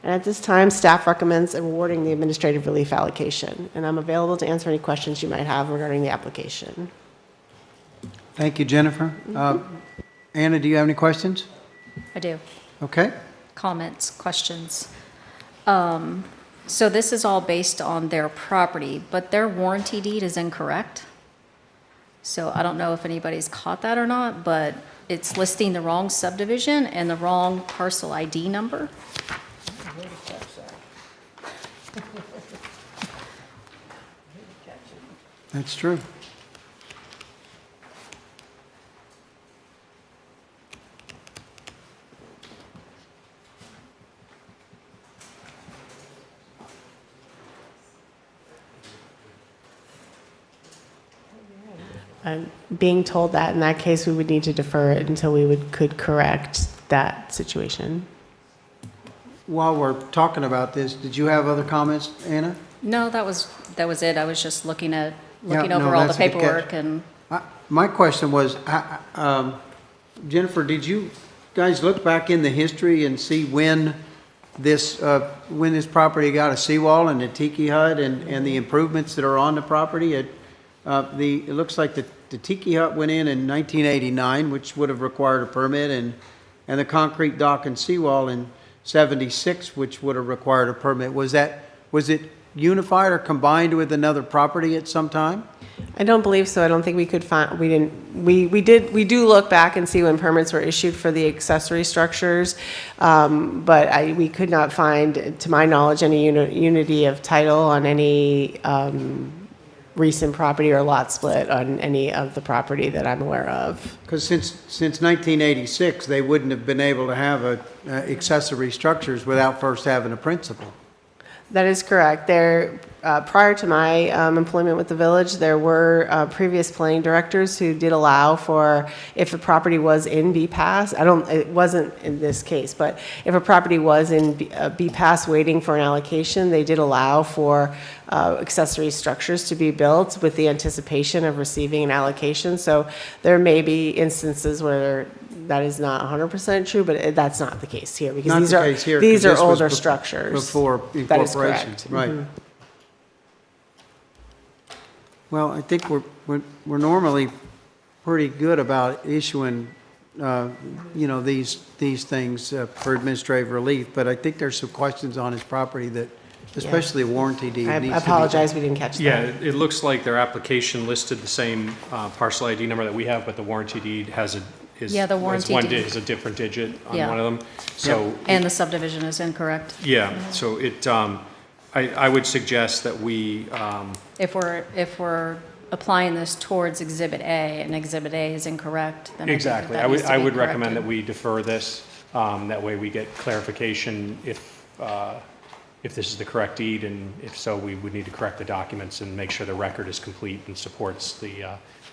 And at this time, staff recommends awarding the administrative relief allocation. And I'm available to answer any questions you might have regarding the application. Thank you, Jennifer. Anna, do you have any questions? I do. Okay. Comments, questions. So this is all based on their property, but their warranty deed is incorrect. So I don't know if anybody's caught that or not, but it's listing the wrong subdivision and the wrong parcel ID number. That's true. I'm being told that in that case, we would need to defer it until we could correct that situation. While we're talking about this, did you have other comments, Anna? No, that was it. I was just looking Yeah, over all the that's a good paperwork catch. and My question was, Jennifer, did you guys look back in the history and see when this property got a seawall and a tiki hut and the improvements that are on the property? It looks like the tiki hut went in 1989, which would have required a permit, and the concrete dock and seawall in 76, which would have required a permit. Was it unified or combined with another property at some time? I don't believe so. I don't think we could find, we do look back and see when permits were issued for the accessory structures, but we could not find, to my knowledge, any unity of title on any recent property or lot split on any of the property that I'm aware of. Because since 1986, they wouldn't have been able to have accessory structures without first having a principal. That is correct. Prior to my employment with the village, there were previous planning directors who did allow for, if a property was in BPAS, it wasn't in this case, but if a property was in BPAS waiting for an allocation, they did allow for accessory structures to be built with the anticipation of receiving an allocation. So there may be instances where that is not 100% true, but that's not the case here, because Not these the are, case here, 'cause these are this was older bef- structures. Before That is incorporation, correct. right. Mhm. Well, I think we're normally pretty good about issuing, these things for administrative relief, but I think there's some questions on his property that, especially a warranty deed, I needs to be. apologize, we didn't catch that. Yeah, it looks like their application listed the same parcel ID number that we have, but the warranty deed has Yeah, the warranty deed. is a different digit on Yeah. one of them. So, And the subdivision is incorrect. yeah, so I would suggest that we, If we're applying this towards Exhibit A, and Exhibit A is incorrect, then I think exactly, that I needs would, to I be would recommend corrected. that we defer this. That way we get clarification if this is the correct deed, and if so, we would need to correct the documents and make sure the record is complete and supports the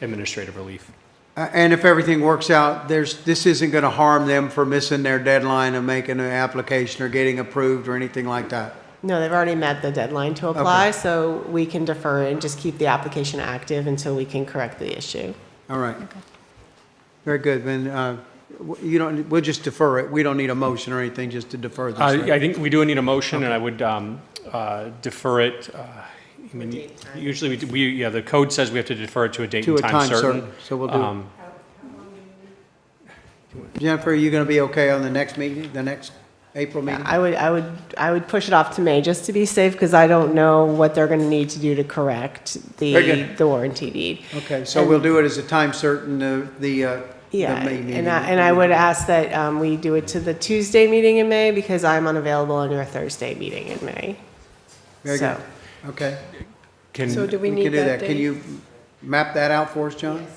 administrative relief. And if everything works out, this isn't going to harm them for missing their deadline of making an application or getting approved or anything like that. No, they've already met the deadline to apply, Okay. so we can defer and just keep the application active until we can correct the issue. All right. Very good. Then we'll just defer it. We don't need a motion or anything, just to defer this. right? I think we do need a motion, and I would defer it. I mean, usually the code says we have to defer it to a date To and a time time certain. certain, so we'll do Jennifer, are you going to be okay on the next meeting, the next April meeting? I would push it off to May, just to be safe, because I don't know what they're going to need to do to correct Very good. the warranty deed. Okay, so we'll do it as a time certain, the Yeah, May meeting. and I would ask that we do it to the Tuesday meeting in May, because I'm unavailable on your Thursday meeting in May. Very So- good. Okay. So do we We need can do that that. Can date? you map that out for us, John?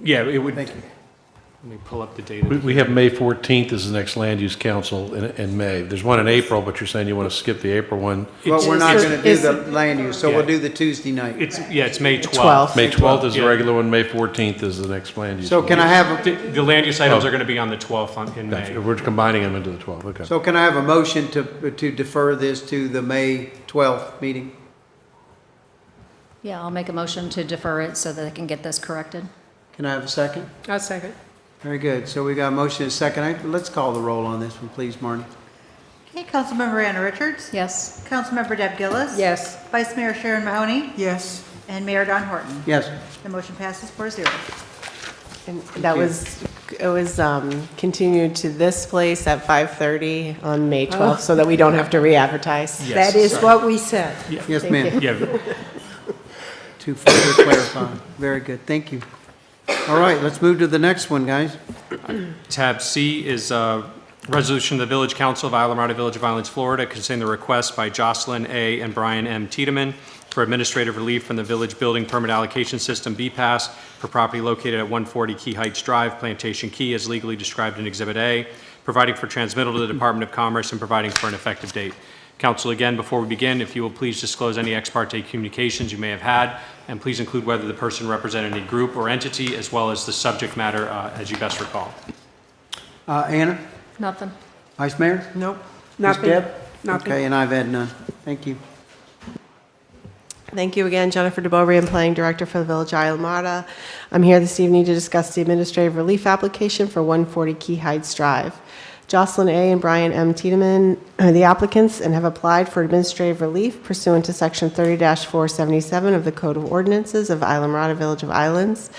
Yeah, it would, Thank let you. me pull up the date. We have May 14th as the next land use council in May. There's one in April, but you're saying you want to skip the April one. Well, we're not Is- going to do is- the land use, so we'll Yeah. do the Tuesday night. It's May 12th. 12th. May 12th is the Yeah. regular one, May 14th is the next land use. So can I have, The land use items are going to be on the 12th in May. Gotcha. We're combining them into the 12th, okay. so can I have a motion to defer this to the May 12th meeting? Yeah, I'll make a motion to defer it so that they can get this corrected. Can I have a second? I'll second. Very good. So we got a motion and a second. Let's call the roll on this one, please, Marnie. Okay, Councilmember Anna Richards. Yes. Councilmember Deb Gillis. Yes. Vice Mayor Sharon Mahoney. Yes. And Mayor Don Horton. Yes. The motion passes 4-0. And that was, it was continued to this place at 5:30 on May 12th, so that we don't have to re-advertise. Yes, That is sorry. what we said. Yes, ma'am. Yeah, To further clarify. Very good. Thank you. All right, let's move to the next one, guys. Tab C is a resolution of the Village Council of Isla Mirada Village of Islands, Florida, concerning the request by Jocelyn A. and Brian M. Tiedemann for administrative relief from the Village Building Permit Allocation System, BPAS, for property located at 140 Key Heights Drive, Plantation Key, as legally described in Exhibit A, providing for transmittal to the Department of Commerce and providing for an effective date. Council, again, before we begin, if you will please disclose any ex parte communications you may have had, and please include whether the person represented any group or entity, as well as the subject matter as you best recall. Anna, Nothing. Vice Mayor? Nope. Ms. Nothing. Deb? Nothing. Okay, and I've had none. Thank you. Thank you again, Jennifer DeBoer, I'm Planning Director for the Village of Isla Mirada. I'm here this evening to discuss the administrative relief application for 140 Key Heights Drive. Jocelyn A. and Brian M. Tiedemann are the applicants and have applied for administrative relief pursuant to Section 30-477 of the Code of Ordinances of Isla Mirada Village of Islands.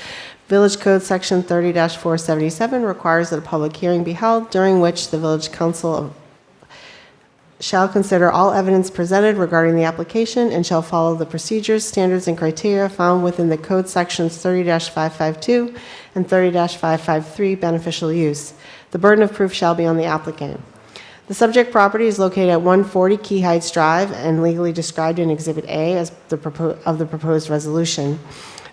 Village Code Section 30-477 requires that a public hearing be held during which the Village Council shall consider all evidence presented regarding the application and shall follow the procedures, standards, and criteria found within the Code Sections 30-552 and 30-553 beneficial use. The burden of proof shall be on the applicant. The subject property is located at 140 Key Heights Drive and legally described in Exhibit A of the proposed resolution.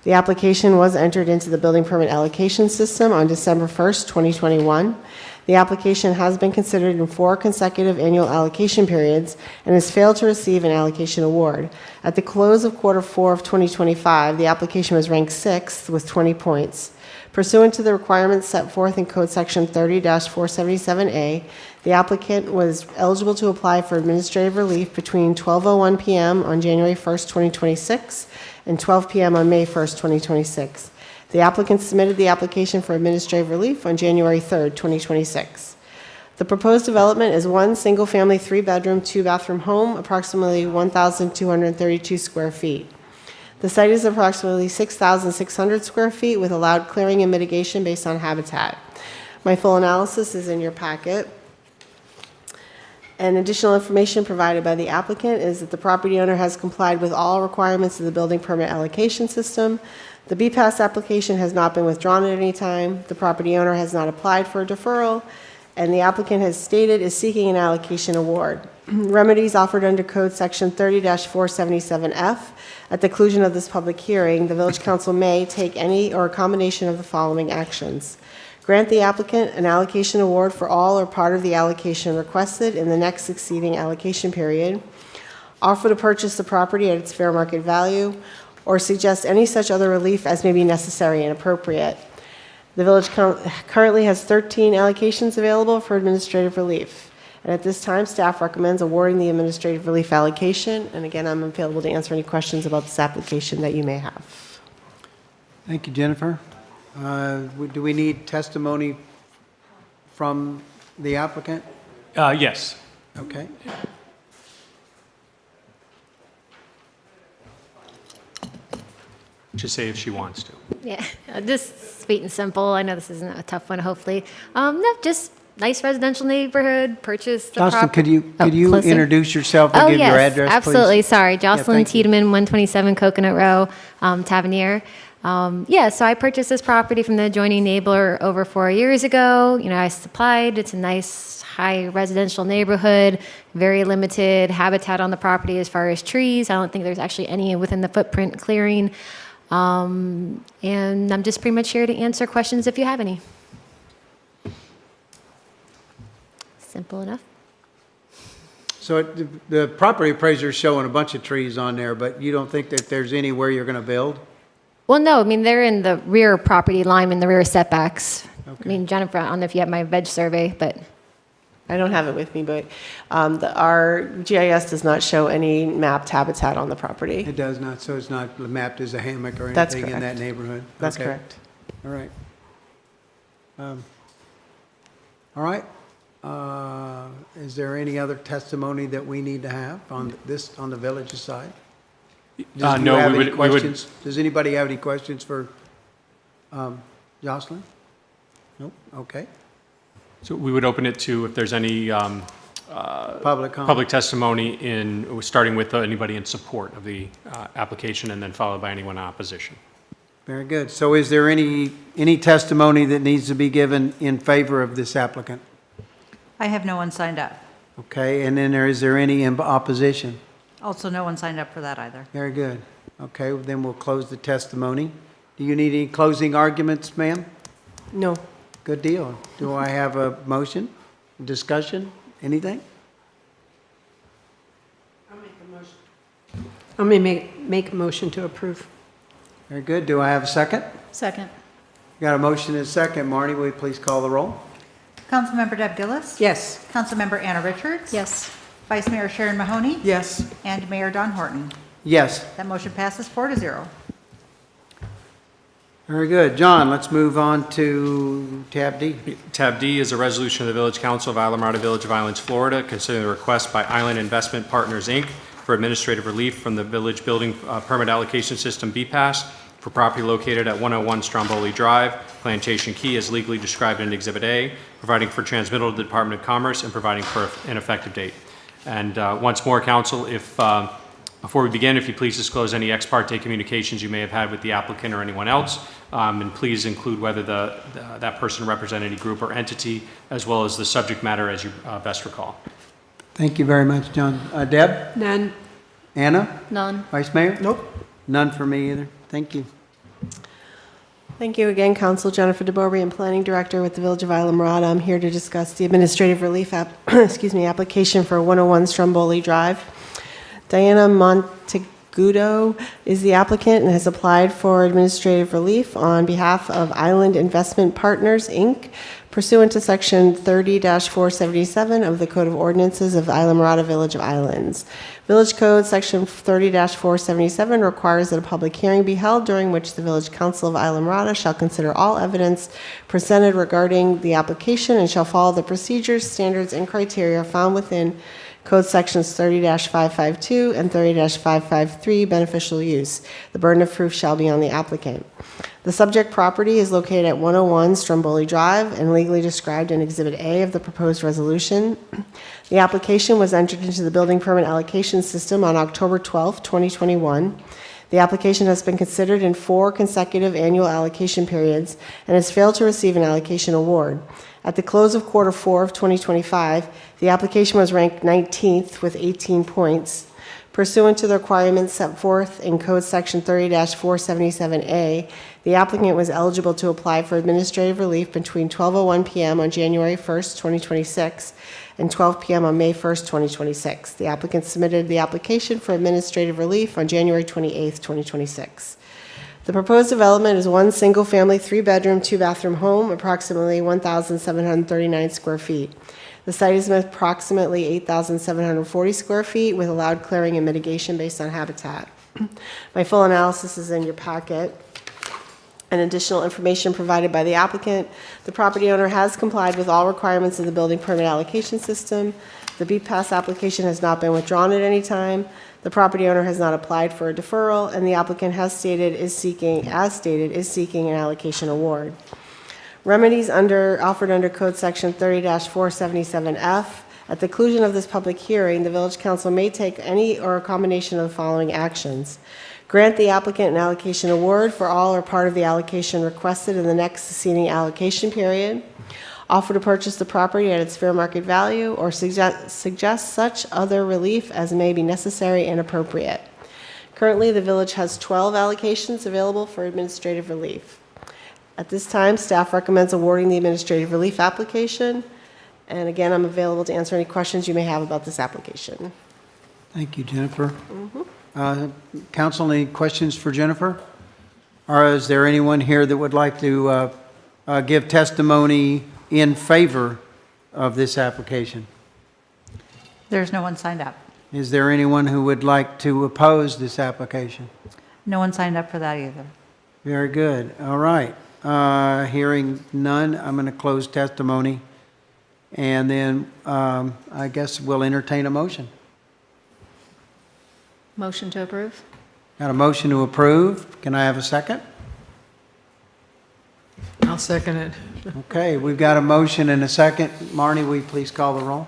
The application was entered into the building permit allocation system on December 1st, 2021. The The application has been considered in 4 consecutive annual allocation periods and has failed to receive an allocation award. At the close of quarter 4 of 2025, the application was ranked 6th with 20 points. Pursuant to the requirements set forth in Code Section 30-477A, the applicant was eligible to apply for administrative relief between 12:01 p.m. on January 1st, 2026 and 12 p.m. on May 1st, 2026. The applicant submitted the application for administrative relief on January 3rd, 2026. The proposed development is one single-family, 3-bedroom, 2-bathroom home, approximately 1,232 square feet. The site is approximately 6,600 square feet with allowed clearing and mitigation based on habitat. My full analysis is in your packet. And additional information provided by the applicant is that the property owner has complied with all requirements of the building permit allocation system. The BPAS application has not been withdrawn at any time. The property owner has not applied for a deferral, and the applicant has stated is seeking an allocation award. Remedies offered under Code Section 30-477F. At the conclusion of this public hearing, the Village Council may take any or a combination of the following actions. Grant the applicant an allocation award for all or part of the allocation requested in the next succeeding allocation period. Offer to purchase the property at its fair market value, or suggest any such other relief as may be necessary and appropriate. The village currently has 13 allocations available for administrative relief. And at this time, staff recommends awarding the administrative relief allocation. And again, I'm available to answer any questions about this application that you may have. Thank you, Jennifer. Do we need testimony from the applicant? Yes. Okay. Just say if she wants to. Yeah, just sweet and simple. I know this isn't a tough one, hopefully. No, just nice residential neighborhood, purchase the Jocelyn, property. could you closer. introduce yourself and Oh, give yes, your address, please? absolutely. Sorry, Jocelyn thank you. Tiedemann, 127 Coconut Row, Tavernier. So I purchased this property from the adjoining neighbor over 4 years ago. You know, I supplied. It's a nice, high residential neighborhood, very limited habitat on the property as far as trees. I don't think there's actually any within the footprint clearing. And I'm just pretty much here to answer questions if you have any. Simple enough. So the property appraiser is showing a bunch of trees on there, but you don't think that there's anywhere you're going to build? Well, no, I mean, they're in the rear property line, in the rear setbacks. I mean, Jennifer, I don't know if you have my veg survey, but. I don't have it with me, but our GIS does not show any mapped habitat on the property. It does not, so it's not mapped as a hammock or That's anything in that correct. neighborhood? That's Okay. correct. All right. All right. Is there any other testimony that we need to have on this, on the village's side? Does you No, have we any would- we would- questions? Does anybody have any questions for Jocelyn? Nope, okay. So we would open it to if there's any Public comment? public testimony starting with anybody in support of the application and then followed by anyone in opposition. Very good. So is there any testimony that needs to be given in favor of this applicant? I have no one signed up. Okay, and then is there any in opposition? Also, no one signed up for that either. Very good. Okay, then we'll close the testimony. Do you need any closing arguments, ma'am? No. Good deal. Do I have a motion, discussion, anything? I'll make a motion to approve. Very good. Do I have a second? Second. Got a motion and a second. Marnie, will you please call the roll? Councilmember Deb Gillis? Yes. Councilmember Anna Richards? Yes. Vice Mayor Sharon Mahoney? Yes. And Mayor Don Horton. Yes. That motion passes 4-0. Very good. John, let's move on to tab D. Tab D is a resolution of the Village Council of Islamorada Village of Islands, Florida, considering the request by Island Investment Partners, Inc. for administrative relief from the Village Building Permit Allocation System, BPAS, for property located at 101 Stromboli Drive, Plantation Key, as legally described in Exhibit A, providing for transmittal to the Department of Commerce and providing for an effective date. And once more, Council, if before we begin, if you please disclose any ex parte communications you may have had with the applicant or anyone else, and please include whether that person represent any group or entity, as well as the subject matter as you best recall. Thank you very much, John. Deb? None. Anna? None. Vice Mayor? Nope. None for me either. Thank you. Thank you again, Council. Jennifer DeBoer, and Planning Director with the Village of Islamorada. I'm here to discuss the administrative relief application for 101 Stromboli Drive. Diana Montegudo is the applicant and has applied for administrative relief on behalf of Island Investment Partners, Inc., pursuant to Section 30-477 of the Code of Ordinances of Islamorada Village of Islands. Village Code Section 30-477 requires that a public hearing be held during which the Village Council of Islamorada shall consider all evidence presented regarding the application and shall follow the procedures, standards, and criteria found within Code Sections 30-552 and 30-553, beneficial use. The burden of proof shall be on the applicant. The subject property is located at 101 Stromboli Drive and legally described in Exhibit A of the proposed resolution. The application was entered into the building permit allocation system on October 12, 2021. The application has been considered in 4 consecutive annual allocation periods and has failed to receive an allocation award. At the close of quarter 4 of 2025, the application was ranked 19th with 18 points. Pursuant to the requirements set forth in Code Section 30-477A, the applicant was eligible to apply for administrative relief between 12:01 p.m. on January 1st, 2026 and 12 p.m. on May 1st, 2026. The applicant submitted the application for administrative relief on January 28th, 2026. The proposed development is one single-family, 3-bedroom, 2-bathroom home, approximately 1,739 square feet. The site is approximately 8,740 square feet with allowed clearing and mitigation based on habitat. My full analysis is in your packet. And additional information provided by the applicant. The property owner has complied with all requirements of the building permit allocation system. The BPAS application has not been withdrawn at any time. The property owner has not applied for a deferral, and the applicant has stated is seeking an allocation award. Remedies offered under Code Section 30-477F. At the conclusion of this public hearing, the Village Council may take any or a combination of the following actions. Grant the applicant an allocation award for all or part of the allocation requested in the next succeeding allocation period. Offer to purchase the property at its fair market value or suggest such other relief as may be necessary and appropriate. Currently, the village has 12 allocations available for administrative relief. At this time, staff recommends awarding the administrative relief application. And again, I'm available to answer any questions you may have about this application. Thank you, Jennifer. Council, any questions for Jennifer? Or is there anyone here that would like to give testimony in favor of this application? There's no one signed up. Is there anyone who would like to oppose this application? No one signed up for that either. Very good. All right. Hearing none, I'm going to close testimony. And then I guess we'll entertain a motion. Motion to approve? Got a motion to approve. Can I have a second? I'll second it. Okay, we've got a motion and a second. Marnie, will you please call the roll?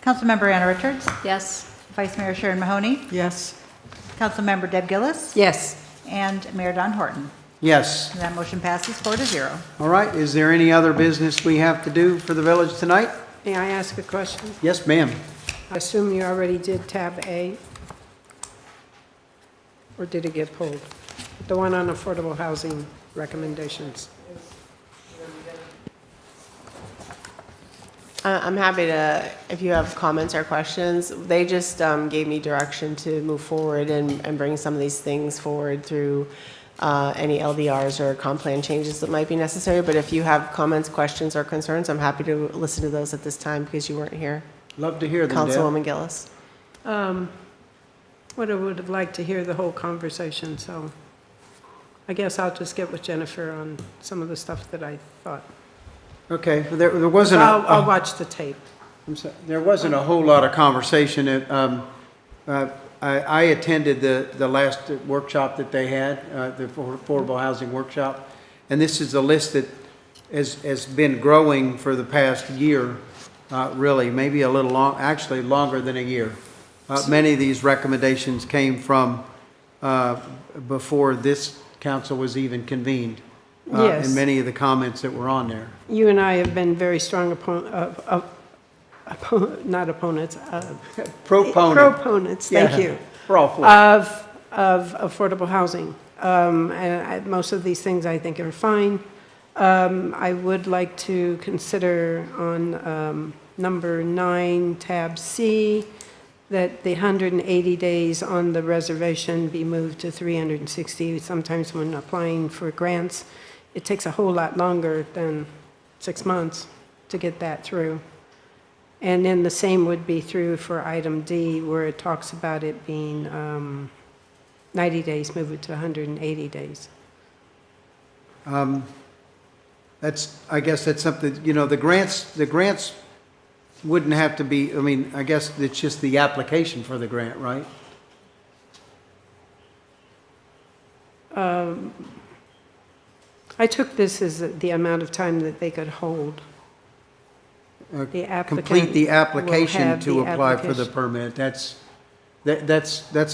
Councilmember Anna Richards? Yes. Vice Mayor Sharon Mahoney? Yes. Councilmember Deb Gillis? Yes. And Mayor Don Horton. Yes. And that motion passes 4-0. All right, is there any other business we have to do for the village tonight? May I ask a question? Yes, ma'am. I assume you already did tab A? Or did it get pulled? The one on affordable housing recommendations. I'm happy to, if you have comments or questions, they just gave me direction to move forward and bring some of these things forward through any LDRs or comp plan changes that might be necessary. But if you have comments, questions, or concerns, I'm happy to listen to those at this time because you weren't here. Love to hear them, Deb. Councilwoman Gillis. What I would have liked to hear the whole conversation, so I guess I'll just get with Jennifer on some of the stuff that I thought. Okay, there wasn't I'll watch the tape. I'm sorry, there wasn't a whole lot of conversation. I attended the last workshop that they had, the affordable housing workshop, and this is a list that has been growing for the past year, really, maybe a little long, actually longer than a year. Many of these recommendations came from before this council was even convened. Yes. And many of the comments that were on there. You and I have been very strong not opponents. Proponent. Proponents, thank Yeah, you. we're all for it. Of affordable housing. And most of these things I think are fine. I would like to consider on number 9, tab C, that the 180 days on the reservation be moved to 360. Sometimes when applying for grants, it takes a whole lot longer than 6 months to get that through. And then the same would be through for item D, where it talks about it being 90 days, move it to 180 days. I guess that's something, the grants wouldn't have to be, I guess it's just the application for the grant, right? I took this as the amount of time that they could hold. The applicant Complete the will application have to the apply for the application. permit. That's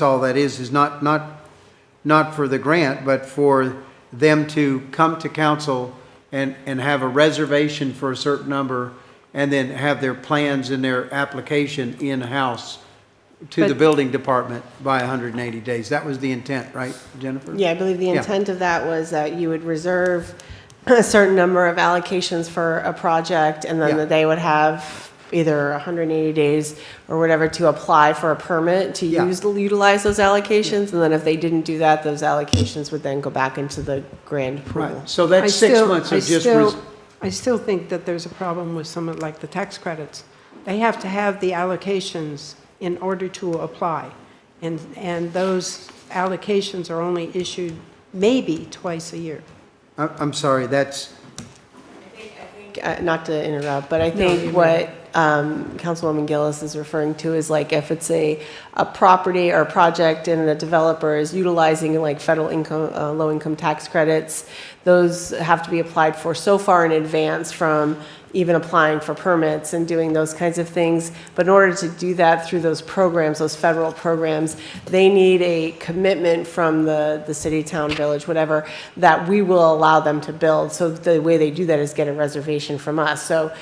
all that is not for the grant, but for them to come to council and have a reservation for a certain number, and then have their plans and their application in-house to the But- building department by 180 days. That was the intent, right, Jennifer? Yeah, I believe the Yeah. intent of that was that you would reserve a certain number of allocations for a project, and then Yeah. that they would have either 180 days or whatever to apply for a permit to Yeah. utilize those allocations, and then if they didn't do that, those allocations would then go back into the grant pool. Right, so that's 6 months of just. I still think that there's a problem with some of, like, the tax credits. They have to have the allocations in order to apply. And those allocations are only issued maybe twice a year. I'm sorry, that's, Not to interrupt, but I you're think what Councilwoman Gillis is referring to is like if it's a property or a project and the developer is utilizing like federal income, low-income tax credits, those have to be applied for so far in advance from even applying for permits and doing those kinds of things. But in order to do that through those programs, those federal programs, they need a commitment from the city, town, village, whatever, that we will allow them to build. So the way they do that is get a reservation from us. So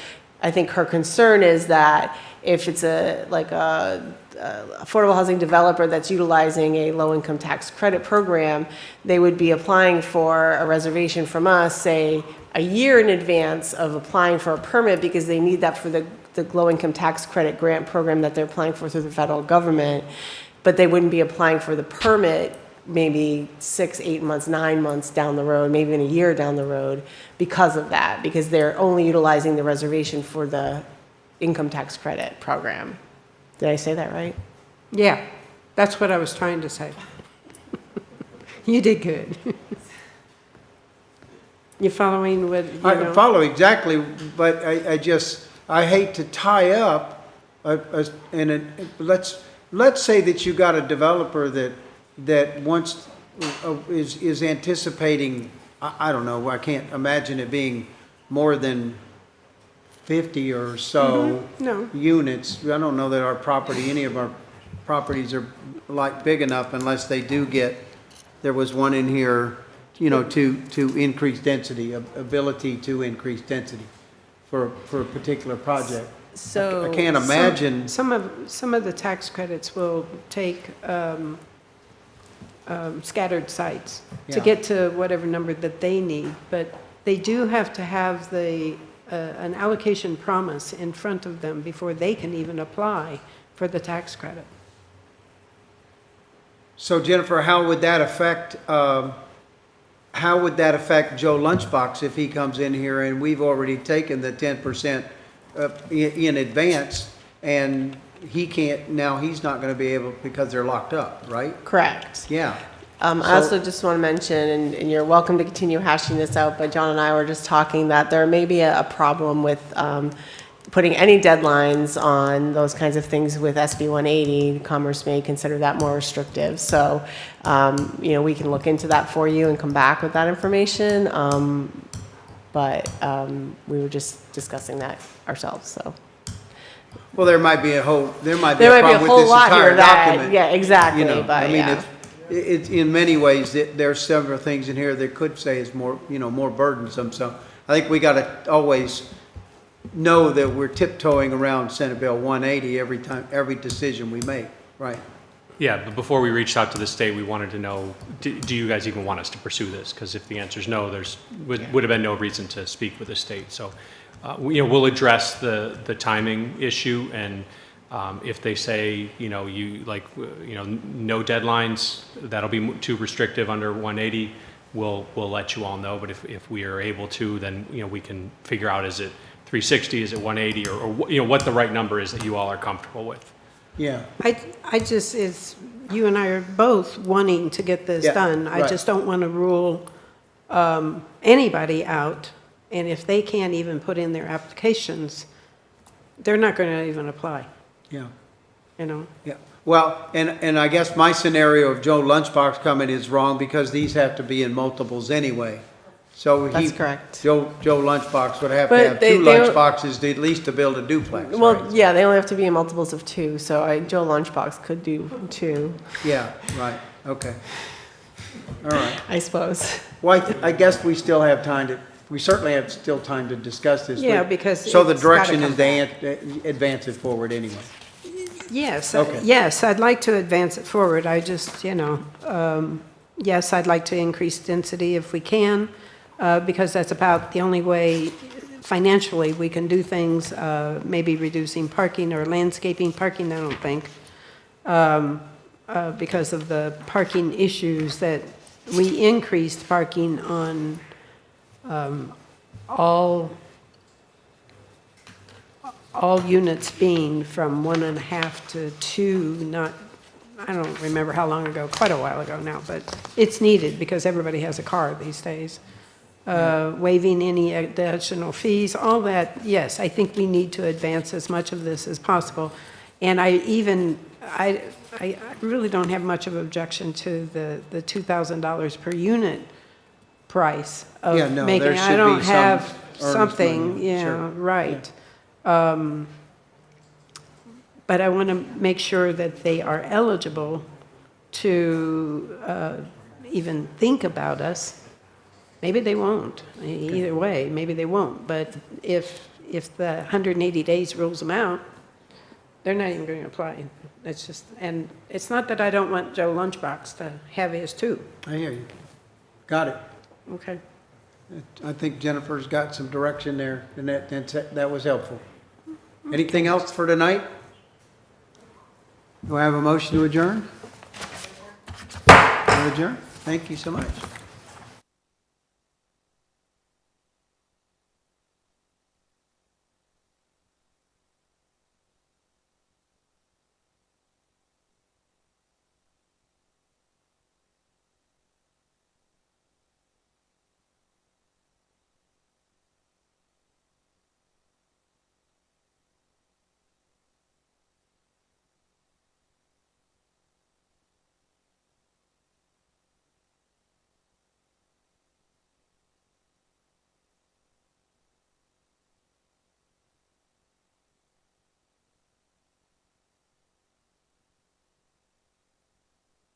I think her concern is that if it's a affordable housing developer that's utilizing a low-income tax credit program, they would be applying for a reservation from us, say, a year in advance of applying for a permit, because they need that for the low-income tax credit grant program that they're applying for through the federal government. But they wouldn't be applying for the permit maybe 6, 8 months, 9 months down the road, maybe even a year down the road because of that, because they're only utilizing the reservation for the income tax credit program. Did I say that right? Yeah, that's what I was trying to say. You did good. You following what, you I know? can follow exactly, but I hate to tie up, let's say that you got a developer that wants, is anticipating, I don't know, I can't imagine it being more than 50 or so No. units. I don't know that our property, any of our properties are like big enough unless they do get, there was one in here, to increase density, ability to increase density for a particular project. So I can't imagine. Some of the tax credits will take scattered sites to Yeah. get to whatever number that they need, but they do have to have an allocation promise in front of them before they can even apply for the tax credit. So Jennifer, how would that affect Joe Lunchbox if he comes in here and we've already taken the 10% in advance, and he can't, now he's not going to be able because they're locked up, right? Correct. Yeah. I also just want to mention, and you're welcome to continue hashing this out, but John and I were just talking that there may be a problem with putting any deadlines on those kinds of things with SB 180. Commerce may consider that more restrictive. So, we can look into that for you and come back with that information. But we were just discussing that ourselves, so. Well, there might be a problem There with might be a this whole lot entire here that, document. yeah, exactly, I but mean, yeah. it's in many ways, there's several things in here that could say is more, more burdensome. So I think we got to always know that we're tiptoeing around Senate Bill 180 every decision we make, right? Yeah, but before we reached out to the state, we wanted to know, do you guys even want us to pursue this? Because if the answer is no, would have been no reason to speak with the state. So, we'll address the timing issue, and if they say, no deadlines, that'll be too restrictive under 180, we'll let you all know. But if we are able to, then, we can figure out, is it 360, is it 180, or what the right number is that you all are comfortable with. Yeah. I just, you and I are both wanting to get this Yeah, done. I right. just don't want to rule anybody out, and if they can't even put in their applications, they're not going to even apply, Yeah. you know? Yeah, well, and I guess my scenario of Joe Lunchbox coming is wrong because these have to be in multiples anyway. So That's correct. Joe Lunchbox would have But to have they- two they- lunchboxes to at least to build a duplex, Well, right? yeah, they only have to be in multiples of 2, so Joe Lunchbox could do 2, Yeah, right, okay. All right. I suppose. Well, I guess we still have time we certainly have still time to discuss this. Yeah, but- because So the it's gotta direction come is to advance it forward anyway. Yes, Okay. yes, I'd like to advance it forward. I just, yes, I'd like to increase density if we can, because that's about the only way financially we can do things, maybe reducing parking or landscaping parking, I don't think, because of the parking issues that we increased parking on all units being from 1.5 to 2, I don't remember how long ago, quite a while ago now, but it's needed because everybody has a car these days. Waiving any additional fees, all that, yes, I think we need to advance as much of this as possible. And I really don't have much of objection to the $2,000 per unit price of Yeah, no, making, there I should don't be some have earnest something, money, yeah, sure. right. But I want to make sure that they are eligible to even think about us. Maybe they won't, either way, maybe they won't. But if the 180 days rules them out, they're not even going to apply. It's just, and it's not that I don't want Joe Lunchbox to have his too. I hear you. Got it. Okay. I think Jennifer's got some direction there, and that was helpful. Anything else for tonight? Do I have a motion to adjourn? Adjourn? Thank you so much.